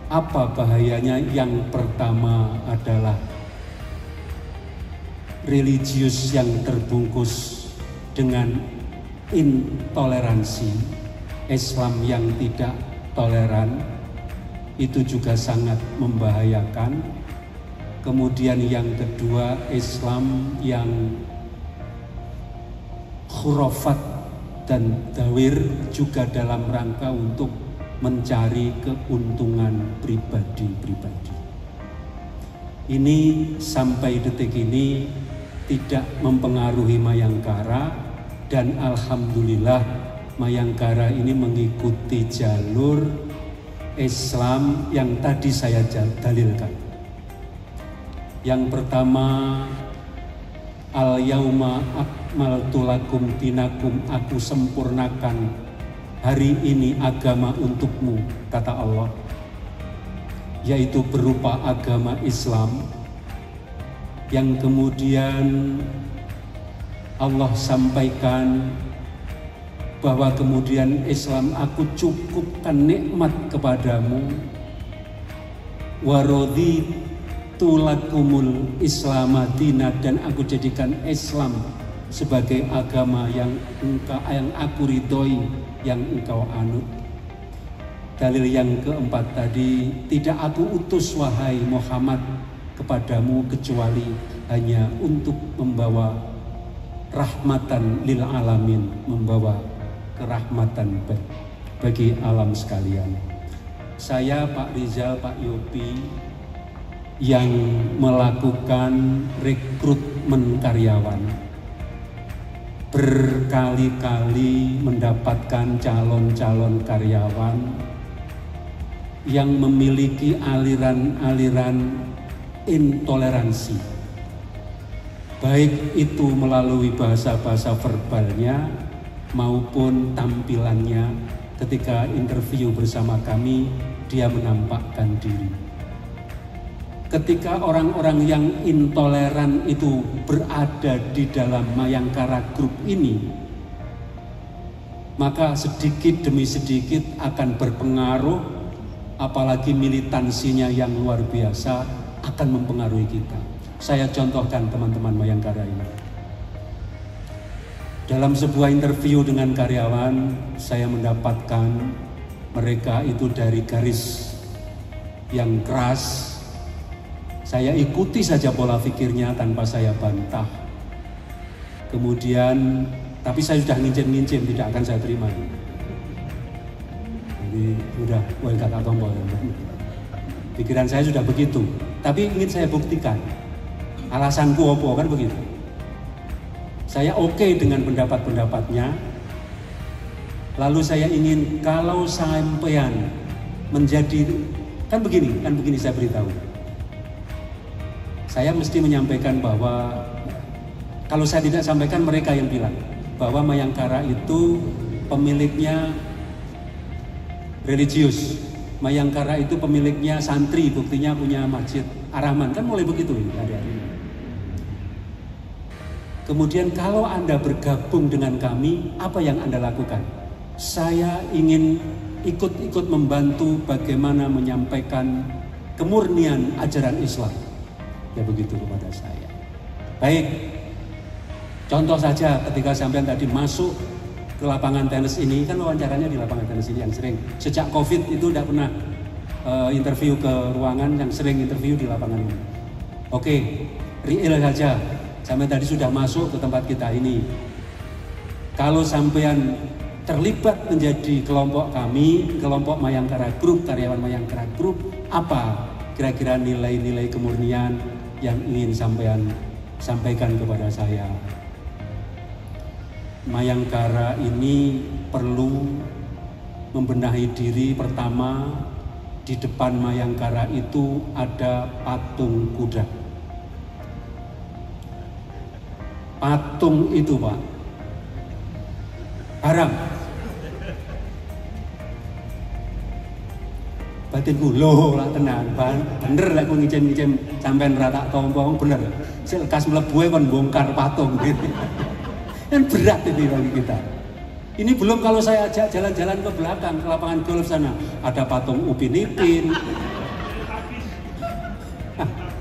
Apa bahayanya? Yang pertama adalah religius yang terbungkus dengan intoleransi, Islam yang tidak toleran, itu juga sangat membahayakan. Kemudian yang kedua, Islam yang khurafat dan dawir, juga dalam rangka untuk mencari keuntungan pribadi-pribadi. Ini sampai detik ini tidak mempengaruhi Mayangkara, dan alhamdulillah Mayangkara ini mengikuti jalur Islam yang tadi saya dalilkan. Yang pertama, al-yauma akmaltu lakum dinakum, aku sempurnakan hari ini agama untukmu, kata Allah, yaitu berupa agama Islam, yang kemudian Allah sampaikan bahwa kemudian Islam aku cukupkan nikmat kepadamu, waraditu lakumul Islam madina, dan aku jadikan Islam sebagai agama yang aku ridhoi, yang engkau anut. Dalil yang keempat tadi, tidak aku utus wahai Muhammad kepadamu kecuali hanya untuk membawa rahmatan lil alamin, membawa kerahmatan bagi alam sekalian. Saya, Pak Rizal, Pak Yopi, yang melakukan rekrutmen karyawan, berkali-kali mendapatkan calon-calon karyawan yang memiliki aliran-aliran intoleransi, baik itu melalui bahasa-bahasa verbalnya maupun tampilannya. Ketika interview bersama kami, dia menampakkan diri. Ketika orang-orang yang intoleran itu berada di dalam Mayangkara Group ini, maka sedikit demi sedikit akan berpengaruh, apalagi militansinya yang luar biasa akan mempengaruhi kita. Saya contohkan teman-teman Mayangkara ini. Dalam sebuah interview dengan karyawan, saya mendapatkan mereka itu dari garis yang keras. Saya ikuti saja pola pikirnya tanpa saya bantah. Kemudian, tapi saya sudah ngincim-ngincim, tidak akan saya terima. Jadi sudah, kata tombol. Pikiran saya sudah begitu. Tapi ingin saya buktikan. Alasanku apa kan begitu. Saya oke dengan pendapat-pendapatnya. Lalu saya ingin kalau sampean menjadi, kan begini saya beritahu. Saya mesti menyampaikan bahwa kalau saya tidak sampaikan, mereka yang bilang bahwa Mayangkara itu pemiliknya religius. Mayangkara itu pemiliknya santri, buktinya punya Masjid Ar-Rahman, kan mulai begitu hari-hari ini. Kemudian kalau Anda bergabung dengan kami, apa yang Anda lakukan? Saya ingin ikut membantu bagaimana menyampaikan kemurnian ajaran Islam. Ya begitu kepada saya. Baik, contoh saja ketika sampean tadi masuk ke lapangan tenis ini, kan wawancaranya di lapangan tenis ini yang sering. Sejak COVID itu tidak pernah interview ke ruangan, yang sering interview di lapangan ini. Oke, real saja. Sampai tadi sudah masuk ke tempat kita ini. Kalau sampean terlibat menjadi kelompok kami, kelompok Mayangkara Group, karyawan Mayangkara Group, apa kira-kira nilai-nilai kemurnian yang ingin sampean sampaikan kepada saya? Mayangkara ini perlu membenahi diri. Pertama, di depan Mayangkara itu ada patung kuda. Patung itu, Pak, haram. Batinku loh lah tenan, bener lah aku ngicem-ngicem sampean rata tombong, bener. Selekas melebu kon bongkar patung gitu. Kan berat itu bagi kita. Ini belum kalau saya ajak jalan-jalan ke belakang, ke lapangan golf sana, ada patung Upin Ipin.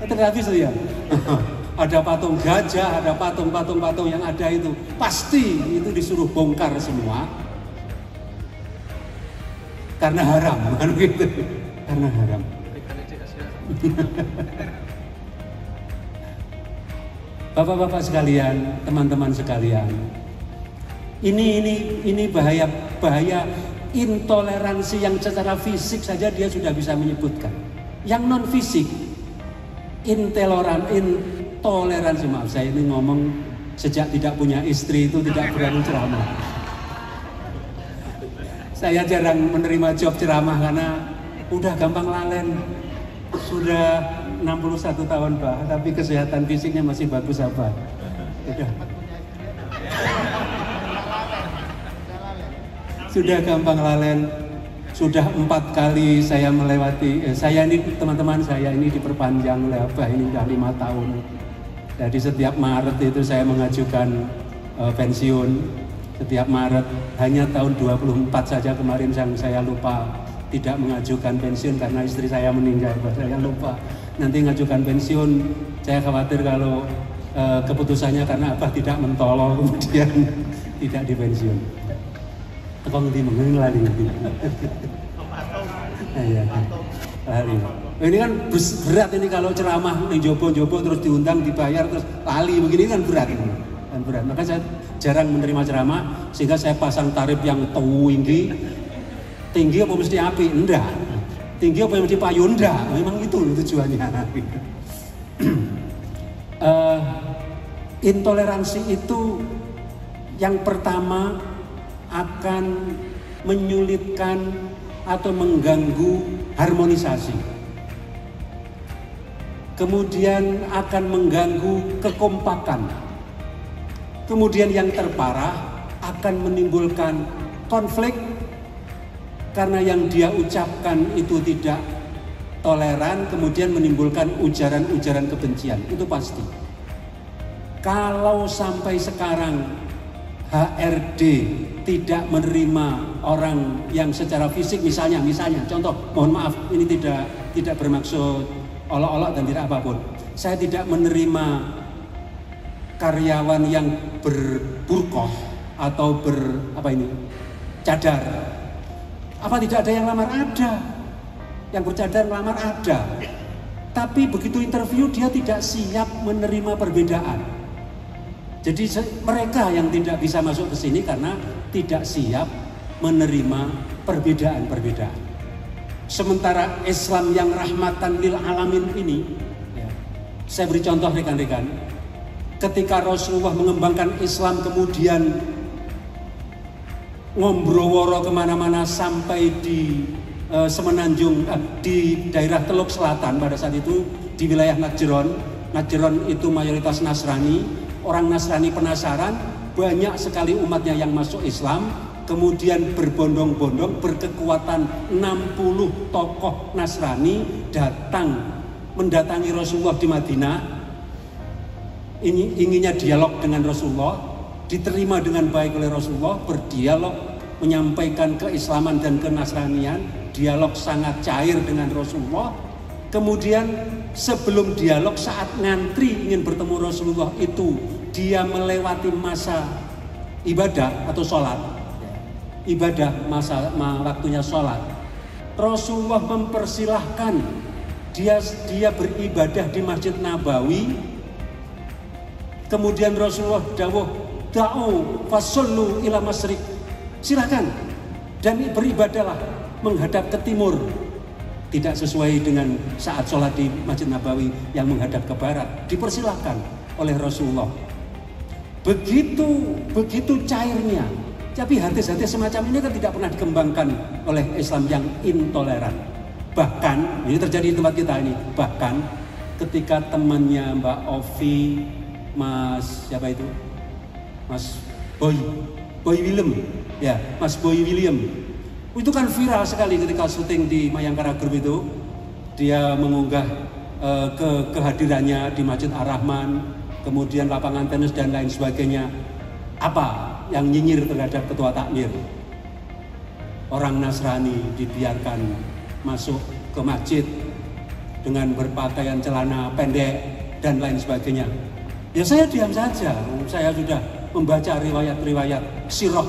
Habis ya. Ada patung gajah, ada patung-patung yang ada itu. Pasti itu disuruh bongkar semua. Karena haram, kan gitu. Karena haram. Bapak-bapak sekalian, teman-teman sekalian, ini bahaya intoleransi yang secara fisik saja dia sudah bisa menyebutkan. Yang non fisik, intoleransi, maaf saya ini ngomong sejak tidak punya istri itu tidak berani ceramah. Saya jarang menerima job ceramah karena udah gampang lalen. Sudah 61 tahun Pak, tapi kesehatan fisiknya masih bagus apa? Sudah gampang lalen. Sudah 4 kali saya melewati, saya ini teman-teman saya ini diperpanjang oleh apa ini udah 5 tahun. Jadi setiap Maret itu saya mengajukan pensiun. Setiap Maret, hanya tahun 24 saja kemarin saya lupa tidak mengajukan pensiun karena istri saya meninggal. Saya lupa nanti mengajukan pensiun. Saya khawatir kalau keputusannya karena Abah tidak mentolong kemudian tidak dipensiun. Kok ngerti mengenai lali. Ini kan berat ini kalau ceramah nih jopo-jopo terus diundang dibayar terus lali begini kan berat ini. Berat. Maka saya jarang menerima ceramah sehingga saya pasang tarif yang tinggi apa mesti api? Enggak. Tinggi apa mesti payu? Enggak. Memang itu tujuannya. Intoleransi itu yang pertama akan menyulitkan atau mengganggu harmonisasi. Kemudian akan mengganggu kekompakan. Kemudian yang terparah akan menimbulkan konflik karena yang dia ucapkan itu tidak toleran, kemudian menimbulkan ujaran-ujaran kebencian, itu pasti. Kalau sampai sekarang HRD tidak menerima orang yang secara fisik, misalnya contoh, mohon maaf ini tidak bermaksud olok-olok dan tidak apapun. Saya tidak menerima karyawan yang berburqah atau cadar. Apa tidak ada yang lamar? Ada. yang bercadar melamar ada. Tapi begitu interview dia tidak siap menerima perbedaan. Jadi mereka yang tidak bisa masuk ke sini karena tidak siap menerima perbedaan-perbedaan. Sementara Islam yang rahmatan lil alamin ini, ya, saya beri contoh rekan-rekan, ketika Rasulullah mengembangkan Islam kemudian ngombroworo kemana-mana sampai di Semenanjung, di daerah Teluk Selatan pada saat itu di wilayah Najran. Najran itu mayoritas Nasrani. Orang Nasrani penasaran, banyak sekali umatnya yang masuk Islam. Kemudian berbondong-bondong, berkekuatan 60 tokoh Nasrani datang mendatangi Rasulullah di Madinah. Inginnya dialog dengan Rasulullah, diterima dengan baik oleh Rasulullah, berdialog, menyampaikan keislaman dan kenasranian. Dialog sangat cair dengan Rasulullah. Kemudian sebelum dialog, saat ngantri ingin bertemu Rasulullah itu, dia melewati masa ibadah atau sholat. Ibadah waktunya sholat. Rasulullah mempersilahkan dia beribadah di Masjid Nabawi. Kemudian Rasulullah dawuh, "Da'u fasallu ila masyriq." Silakan dan beribadahlah menghadap ke timur. Tidak sesuai dengan saat sholat di Masjid Nabawi yang menghadap ke barat. Dipersilahkan oleh Rasulullah. Begitu cairnya. Tapi hadis-hadis semacam ini kan tidak pernah dikembangkan oleh Islam yang intoleran. Bahkan, ini terjadi di tempat kita ini, bahkan ketika temannya Mbak Ovi, Mas siapa itu? Mas Boy William, ya, Mas Boy William. Itu kan viral sekali ketika syuting di Mayangkara Group itu. Dia mengunggah kehadirannya di Masjid Ar-Rahman, kemudian lapangan tenis dan lain sebagainya. Apa yang nyinyir terhadap ketua takmir? Orang Nasrani dibiarkan masuk ke masjid dengan berpakaian celana pendek dan lain sebagainya. Ya saya diam saja. Saya sudah membaca riwayat-riwayat sirah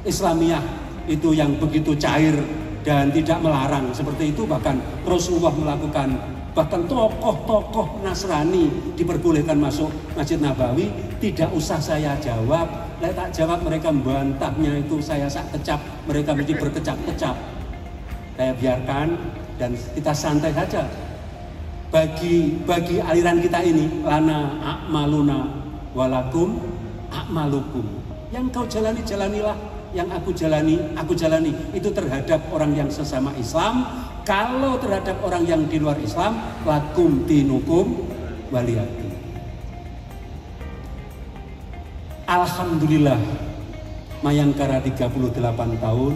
Islamiyah itu yang begitu cair dan tidak melarang seperti itu. Bahkan Rasulullah melakukan, bahkan tokoh-tokoh Nasrani diperbolehkan masuk Masjid Nabawi. Tidak usah saya jawab, tak jawab mereka membantahnya itu saya sak kecap, mereka mesti berkecap-kecap. Saya biarkan dan kita santai saja. Bagi aliran kita ini, lana a'maluna walakum a'malukum. Yang kau jalani, jalanilah. Yang aku jalani itu terhadap orang yang sesama Islam. Kalau terhadap orang yang di luar Islam, lakum dinukum waliyadin. Alhamdulillah, Mayangkara 38 tahun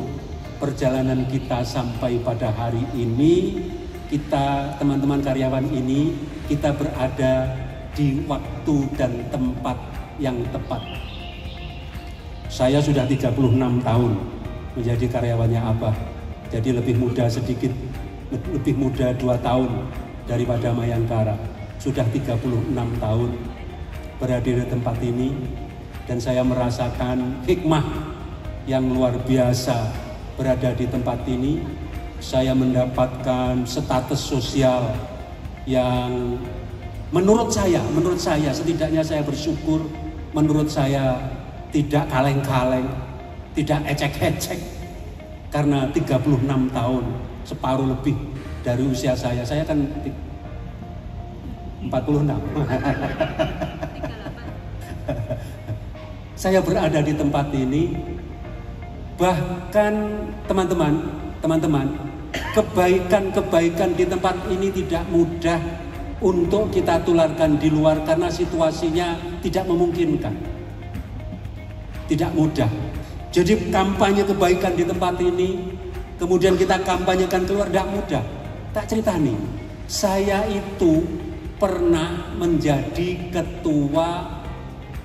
perjalanan kita sampai pada hari ini. Kita teman-teman karyawan ini, kita berada di waktu dan tempat yang tepat. Saya sudah 36 tahun menjadi karyawannya Abah. Jadi lebih muda sedikit, lebih muda 2 tahun daripada Mayangkara. Sudah 36 tahun berada di tempat ini. Dan saya merasakan hikmah yang luar biasa berada di tempat ini. Saya mendapatkan status sosial yang menurut saya setidaknya saya bersyukur, menurut saya tidak kaleng-kaleng, tidak ecek-ecek. Karena 36 tahun, separuh lebih dari usia saya kan 46. Saya berada di tempat ini, bahkan teman-teman, kebaikan-kebaikan di tempat ini tidak mudah untuk kita tularkan di luar karena situasinya tidak memungkinkan. Tidak mudah. Jadi kampanye kebaikan di tempat ini, kemudian kita kampanyekan keluar, tidak mudah. Tak cerita nih, saya itu pernah menjadi ketua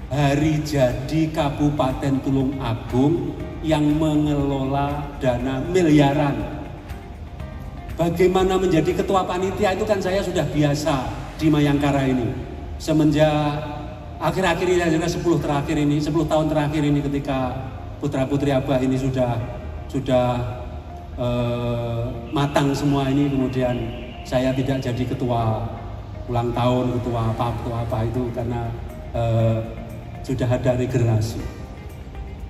hari jadi Kabupaten Tulung Agung yang mengelola dana miliaran. Bagaimana menjadi ketua panitia itu kan saya sudah biasa di Mayangkara ini. Semenjak akhir-akhir ini, 10 tahun terakhir ini ketika putra-putri Abah ini sudah matang semua ini, kemudian saya tidak jadi ketua ulang tahun, ketua apa itu karena sudah ada regenerasi.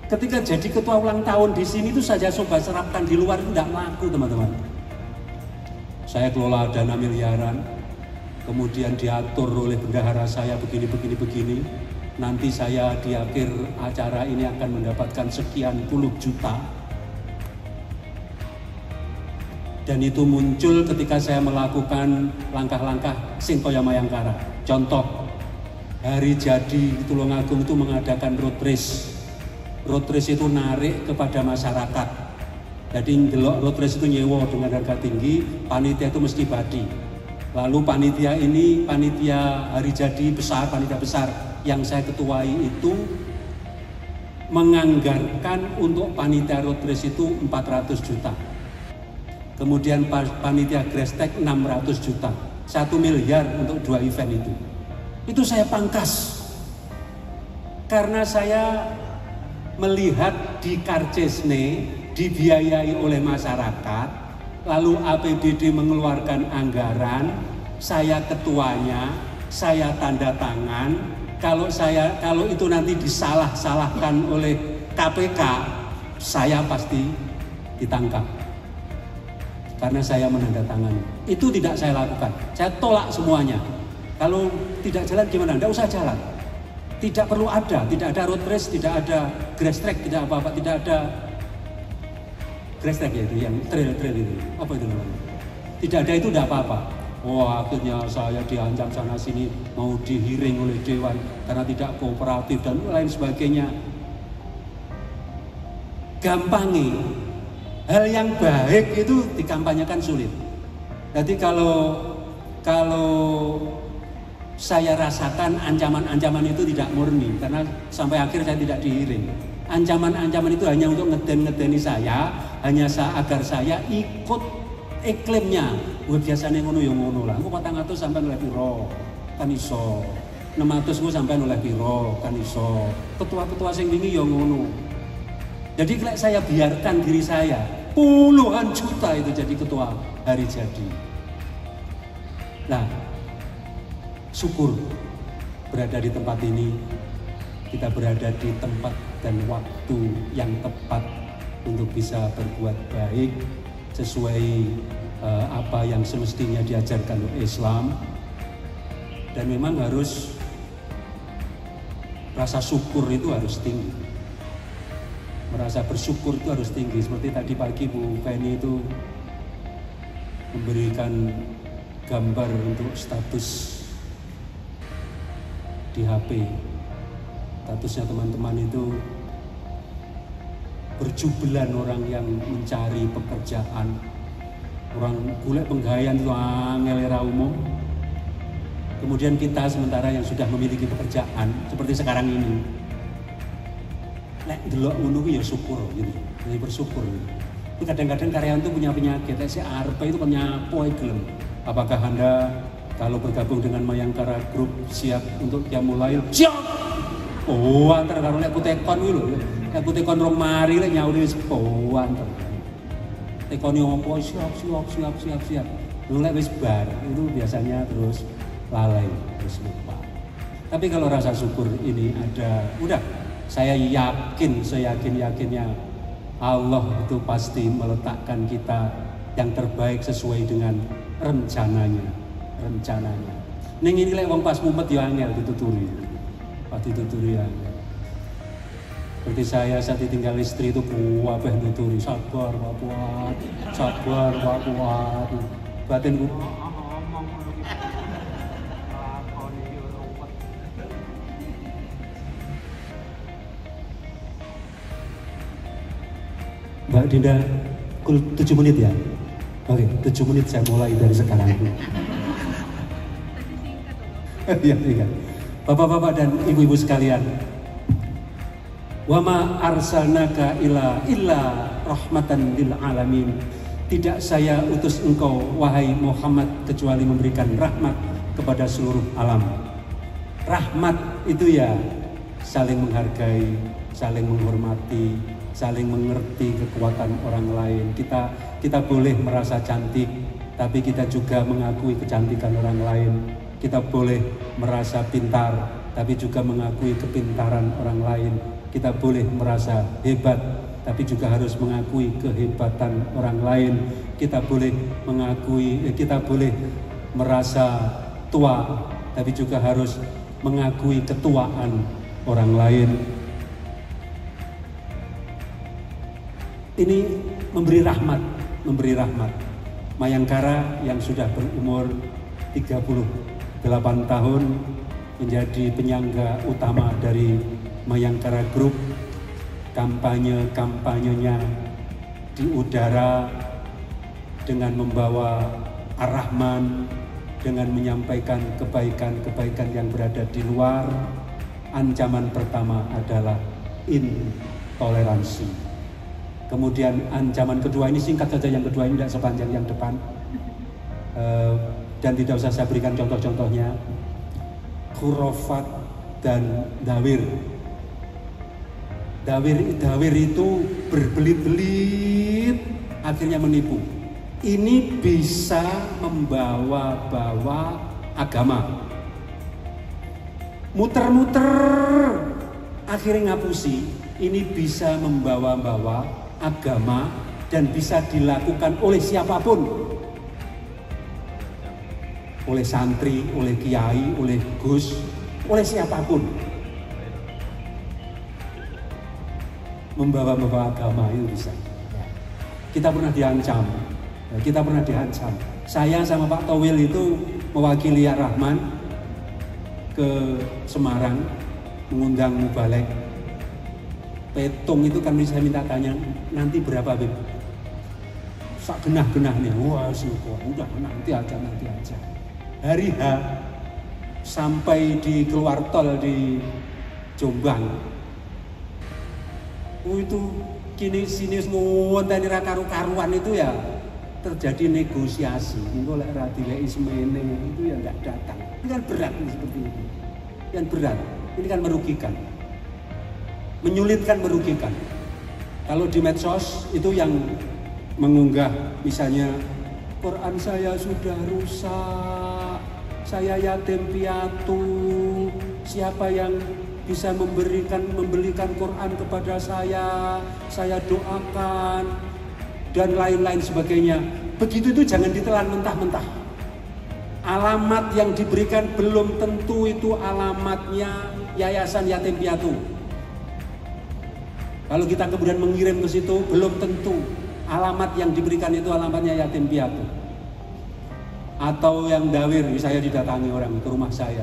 Ketika jadi ketua ulang tahun di sini itu saja coba serapkan, di luar itu tidak laku teman-teman. Saya kelola dana miliaran, kemudian diatur oleh bendahara saya begini. Nanti saya di akhir acara ini akan mendapatkan sekian puluh juta. Dan itu muncul ketika saya melakukan langkah-langkah sing kaya mayangkara. Contoh, hari jadi Tulungagung itu mengadakan road race. Road race itu narik kepada masyarakat. Jadi ndelok road race itu nyewa dengan harga tinggi, panitia itu mesti badi. Lalu panitia ini, panitia hari jadi besar, panitia besar yang saya ketuai itu menganggarkan untuk panitia road race itu 400 juta. Kemudian panitia Grestek 600 juta, 1 miliar untuk 2 event itu. Itu saya pangkas karena saya melihat di Karcesne dibiayai oleh masyarakat, lalu APBD mengeluarkan anggaran, saya ketuanya, saya tanda tangan. Kalau itu nanti disalah-salahkan oleh KPK, saya pasti ditangkap. Karena saya menandatangani. Itu tidak saya lakukan. Saya tolak semuanya. Kalau tidak jalan gimana? Tidak usah jalan. Tidak perlu ada. Tidak ada road race, tidak ada grass track, tidak apa-apa. Tidak ada grass track ya itu, yang trail itu. Apa itu namanya? Tidak ada itu tidak apa-apa. Wah, akhirnya saya diancam sana sini, mau dihiring oleh Dewan karena tidak kooperatif dan lain sebagainya. Gampangi. Hal yang baik itu dikampanyekan sulit. Jadi kalau saya rasakan ancaman-ancaman itu tidak murni, karena sampai akhir saya tidak dihiring. Ancaman-ancaman itu hanya untuk ngeden-ngedeni saya, hanya agar saya ikut iklimnya. Biasanya ngono ya ngono lah. Engko 400 sampai oleh piro kan iso. 600 ku sampai oleh piro kan iso. Ketua-ketua sing wingi ya ngono. Jadi kalau saya biarkan diri saya puluhan juta itu jadi ketua hari jadi. Nah, syukur berada di tempat ini, kita berada di tempat dan waktu yang tepat untuk bisa berbuat baik sesuai apa yang semestinya diajarkan oleh Islam. Dan memang harus rasa syukur itu harus tinggi. Merasa bersyukur itu harus tinggi. Seperti tadi pagi Bu Feni itu memberikan gambar untuk status di HP. Statusnya teman-teman itu berjubilan orang yang mencari pekerjaan. Orang golek penggawean itu angel era umum. Kemudian kita sementara yang sudah memiliki pekerjaan seperti sekarang ini, lek delok ngono ya syukur gitu. Jadi bersyukur. Tapi kadang-kadang karyawan itu punya penyakit, si arep itu penyapo gelem. Apakah Anda kalau bergabung dengan Mayangkara Group siap untuk Qiyamul Lail? Siap. Oh, antar karo lek kutekon kuwi lho. Lek kutekon rong mari lek nyauri wis antar. Tekoni opo siap. Lu lek wis bar itu biasanya terus lalai, terus lupa. Tapi kalau rasa syukur ini ada, udah saya yakin, seyakin-yakinnya Allah itu pasti meletakkan kita yang terbaik sesuai dengan rencananya. Ning ini lek wong pas mumet ya angel dituturi. Pas dituturi ya. Seperti saya saat ditinggal istri itu kuwabeh nuturi, sabar Pak Kuat. Batinku Mbak Dinda, 7 menit ya? Oke, 7 menit saya mulai dari sekarang. Iya. Bapak-bapak dan ibu-ibu sekalian, wa ma arsalnaka illa rahmatan lil alamin. Tidak saya utus engkau wahai Muhammad kecuali memberikan rahmat kepada seluruh alam. Rahmat itu ya saling menghargai, saling menghormati, saling mengerti kekuatan orang lain. Kita boleh merasa cantik, tapi kita juga mengakui kecantikan orang lain. Kita boleh merasa pintar, tapi juga mengakui kepintaran orang lain. Kita boleh merasa hebat, tapi juga harus mengakui kehebatan orang lain. Kita boleh merasa tua, tapi juga harus mengakui ketuaan orang lain. Ini memberi rahmat. Mayangkara yang sudah berumur 38 tahun menjadi penyangga utama dari Mayangkara Group. Kampanyenya di udara dengan membawa Ar-Rahman, dengan menyampaikan kebaikan-kebaikan yang berada di luar. Ancaman pertama adalah intoleransi. Kemudian ancaman kedua, ini singkat saja, yang kedua ini tidak sepanjang yang depan, dan tidak usah saya berikan contoh-contohnya. Khurafat dan dawir. Dawir itu berbelit-belit, akhirnya menipu. Ini bisa membawa-bawa agama. Muter-muter, akhirnya ngapusi. Ini bisa membawa-bawa agama dan bisa dilakukan oleh siapapun. Oleh santri, oleh kiai, oleh gus, oleh siapapun. Membawa-bawa agama itu bisa. Kita pernah diancam. Saya sama Pak Towil itu mewakili Ar-Rahman ke Semarang, mengundang mubalek. Petung itu kan saya minta tanya, nanti berapa Beb? Sak genah-genah nih. Wah syukur, udah nanti aja. Hari H sampai di keluar tol di Jombang. Itu kini sini semua tadi karu-karuan itu ya terjadi negosiasi. Ini oleh radile ismene itu ya nggak datang. Ini kan berat nih, seperti ini. Yang berat, ini kan merugikan. Menyulitkan, merugikan. Kalau di medsos itu yang mengunggah misalnya Quran saya sudah rusak, saya yatim piatu, siapa yang bisa membelikan Quran kepada saya doakan, dan lain-lain sebagainya. Begitu itu jangan ditelan mentah-mentah. Alamat yang diberikan belum tentu itu alamatnya Yayasan Yatim Piatu. Kalau kita kemudian mengirim ke situ, belum tentu alamat yang diberikan itu alamatnya yatim piatu. Atau yang dawir, saya didatangi orang ke rumah saya.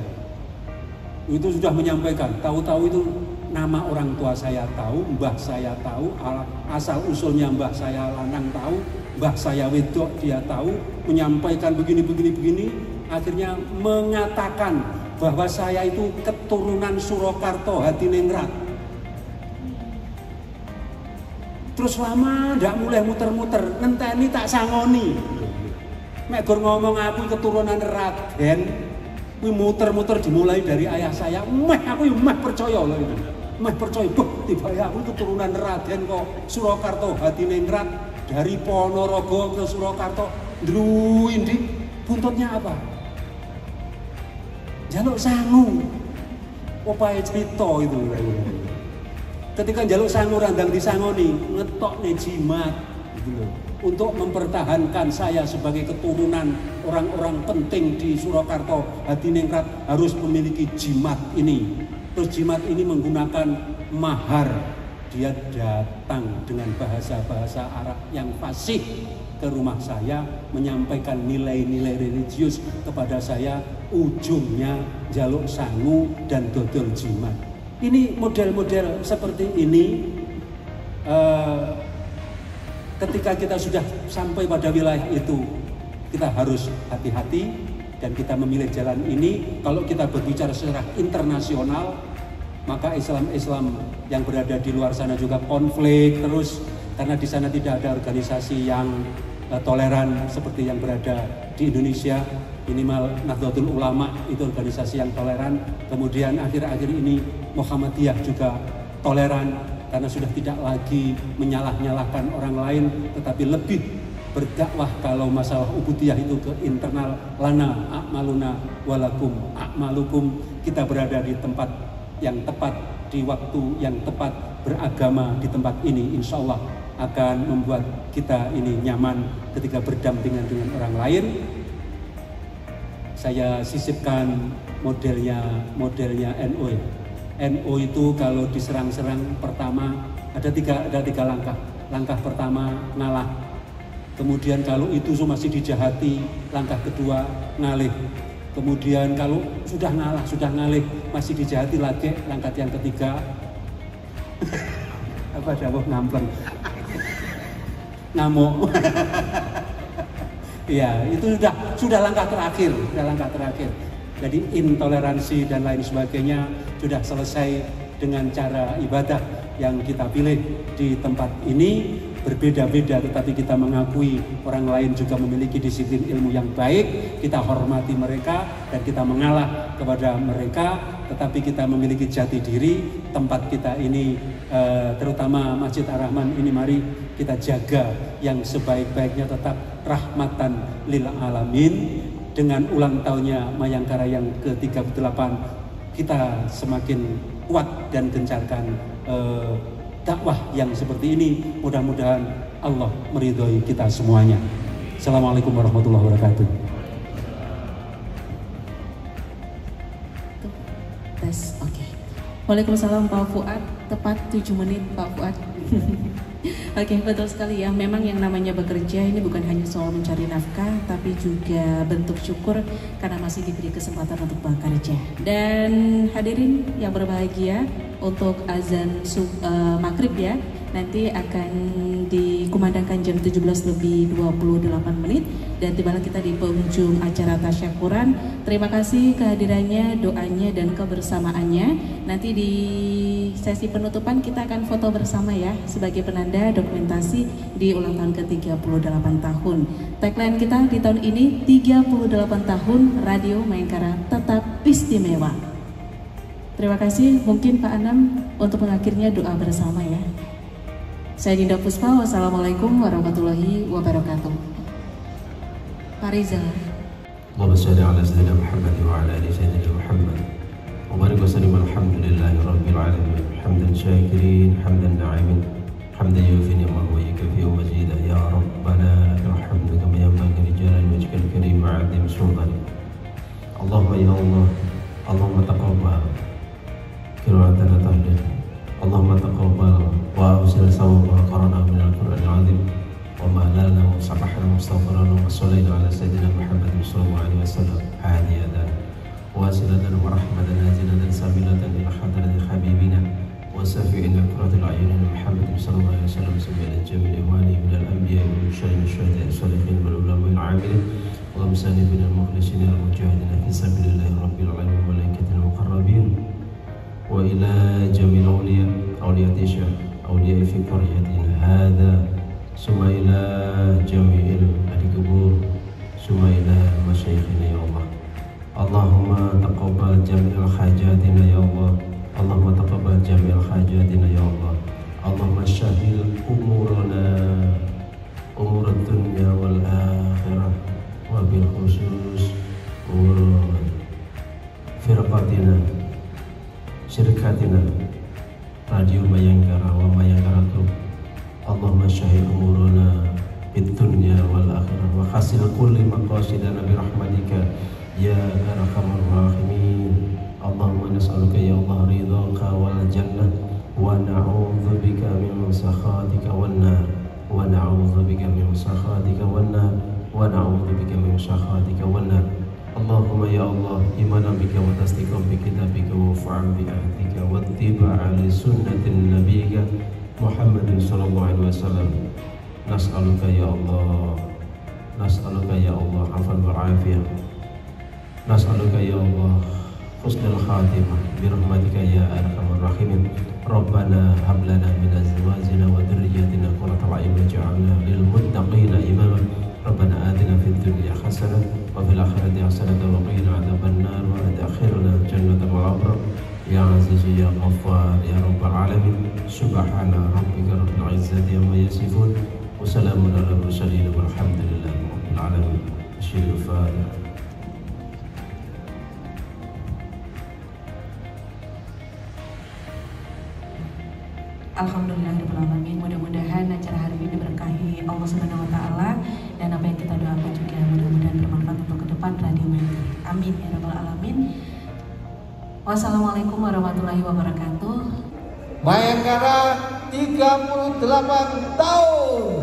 Itu sudah menyampaikan, tahu-tahu itu nama orang tua saya tahu, mbah saya tahu, asal usulnya mbah saya lanang tahu, mbah saya wedok dia tahu, menyampaikan begini, akhirnya mengatakan bahwa saya itu keturunan Surakarta Hadiningrat. Terus lama ndak mulai muter-muter, ngenteni tak sangoni. Mek gur ngomong aku keturunan Raden, kuwi muter-muter dimulai dari ayah saya. Aku yo percaya lho itu. Percaya, tiba ya aku keturunan Raden kok Surakarta Hadiningrat, dari Ponorogo ke Surakarta. Ndruindi buntutnya apa? Jaluk sangu. Opae cerita itu. Ketika jaluk sangu randang disangoni, ngetok nih jimat gitu loh. Untuk mempertahankan saya sebagai keturunan orang-orang penting di Surakarta Hadiningrat harus memiliki jimat ini. Terus jimat ini menggunakan mahar. Dia datang dengan bahasa-bahasa Arab yang fasih ke rumah saya, menyampaikan nilai-nilai religius kepada saya, ujungnya jaluk sangu dan dodol jimat. Ini model-model seperti ini, ketika kita sudah sampai pada wilayah itu, kita harus hati-hati dan kita memilih jalan ini. Kalau kita berbicara secara internasional, maka Islam yang berada di luar sana juga konflik terus, karena di sana tidak ada organisasi yang toleran seperti yang berada di Indonesia. Minimal Nahdlatul Ulama itu organisasi yang toleran. Kemudian akhir-akhir ini Muhammadiyah juga toleran, karena sudah tidak lagi menyalah-nyalahkan orang lain, tetapi lebih berdakwah. Kalau masalah ubudiyah itu ke internal, lana a'maluna walakum a'malukum. Kita berada di tempat yang tepat, di waktu yang tepat, beragama di tempat ini, insya Allah akan membuat kita ini nyaman ketika berdampingan dengan orang lain. Saya sisipkan modelnya NU. NU itu kalau diserang-serang pertama ada tiga langkah. Langkah pertama ngalah. Kemudian kalau itu masih dijahati, langkah kedua ngalih. Kemudian kalau sudah ngalah, sudah ngalih, masih dijahati lagi, langkah yang ketiga apa dawuh ngampleng ngamuk. Ya, itu sudah langkah terakhir, Jadi intoleransi dan lain sebagainya sudah selesai dengan cara ibadah yang kita pilih di tempat ini. Berbeda-beda, tetapi kita mengakui orang lain juga memiliki disiplin ilmu yang baik. Kita hormati mereka dan kita mengalah kepada mereka, tetapi kita memiliki jati diri. Tempat kita ini, terutama Masjid Ar-Rahman ini, mari kita jaga yang sebaik-baiknya, tetap rahmatan lil alamin. Dengan ulang tahunnya Mayangkara yang ke-38, kita semakin kuat dan gencarkan dakwah yang seperti ini. Mudah-mudahan Allah meridhoi kita semuanya. Assalamualaikum warahmatullahi wabarakatuh.
Tes, oke. Waalaikumsalam Pak Fuad. Tepat 7 menit Pak Fuad. Oke, betul sekali ya. Memang yang namanya bekerja ini bukan hanya soal mencari nafkah, tapi juga bentuk syukur karena masih diberi kesempatan untuk bekerja. Dan hadirin yang berbahagia, untuk azan maghrib ya, nanti akan dikumandangkan jam 17:28 dan tibalah kita di penghujung acara tasyakuran. Terima kasih kehadirannya, doanya dan kebersamaannya. Nanti di sesi penutupan kita akan foto bersama ya, sebagai penanda dokumentasi di ulang tahun ke-38 tahun. Tagline kita di tahun ini, 38 tahun Radio Mayangkara tetap istimewa. Terima kasih. Mungkin Pak Anam untuk mengakhirnya doa bersama ya. Saya Dinda Puspa, wassalamualaikum warahmatullahi wabarakatuh. Pak Rizal.
Allahumma shalli ala sayyidina Muhammad wa ala ali sayyidina Muhammad. Wa barik wa sallim alhamdulillahi rabbil alamin. Hamdan syakirin, hamdan na'imin, hamdan yufi ni'amahu wa yukafi wa mazidah. Ya Rabbana irhamna kama yanbaghi li jalali wajhikal karim wa 'azimi sultanik. Allahumma ya Allah, Allahumma taqabbal qira'atana tahlil. Allahumma taqabbal wa awsil sawab wa qarana min al-Qur'an al-'azim wa ma lana wa sabahna wa astaghfirana wa sallayna ala sayyidina Muhammad sallallahu alaihi wasallam hadiyatan wa silatan wa rahmatan nazilatan sabilatan ila hadrati habibina wa safi'ina qiratul ayunin Muhammad sallallahu alaihi wasallam sabila jamil imani min al-anbiya wa syai'in syuhada'i salihin wal ulama al-'amilin wa amsani min al-mukhlisin al-mujahidin fi sabilillahi rabbil alamin wa malaikatil muqarrabin wa ila jamil awliyati syekh awliya fi qaryatina hadha summa ila jamil ahli kubur summa ila masyayikhina ya Allah. Allahumma taqabbal jami'al hajatina ya Allah. Allahumma taqabbal jami'al hajatina ya Allah. Allahumma syahil umurana umur dunya wal akhirah wa bil khusus umur firqatina syirkatina Radio Mayangkara wa Mayangkara Group. Allahumma syahid umurana fid dunya wal akhirah wa hasil kulli maqasidana bi rahmatika ya arhamar rahimin. Allahumma nas'aluka ya Allah ridhaka wal jannah wa na'udzubika min sakhatika wan nar wa na'udzubika min sakhatika wan nar wa na'udzubika min sakhatika wan nar. Allahumma ya Allah imanan bika wa tasdiqan bi kitabika wa fa'al bi ahdika wa ittiba'a li sunnatin nabiyyika Muhammadin sallallahu alaihi wasallam. Nas'aluka ya Allah, nas'aluka ya Allah afwan wal afiyah. Nas'aluka ya Allah husnul khatimah bi rahmatika ya arhamar rahimin. Rabbana hab lana min azwajina wa dhurriyyatina qurrata a'yun waj'alna lil muttaqina imama. Rabbana atina fid dunya hasanah wa fil akhirati hasanah wa qina adzaban nar wa adkhilna jannata ma'al abrar
Ya Aziz Ya Ghaffar Ya Rabbal Alamin. Subhana rabbika rabbil izzati amma yasifun wa salamun ala mursalin walhamdulillahi rabbil alamin. Asyhadu Fatiha.
Alhamdulillahirrahmanirrahim. Mudah-mudahan acara hari ini diberkahi Allah Subhanahu wa Ta'ala, dan apa yang kita doakan juga mudah-mudahan bermanfaat untuk ke depan Radio Mankara. Amin ya rabbal alamin. Wassalamualaikum warahmatullahi wabarakatuh.
Mankara 38 tahun.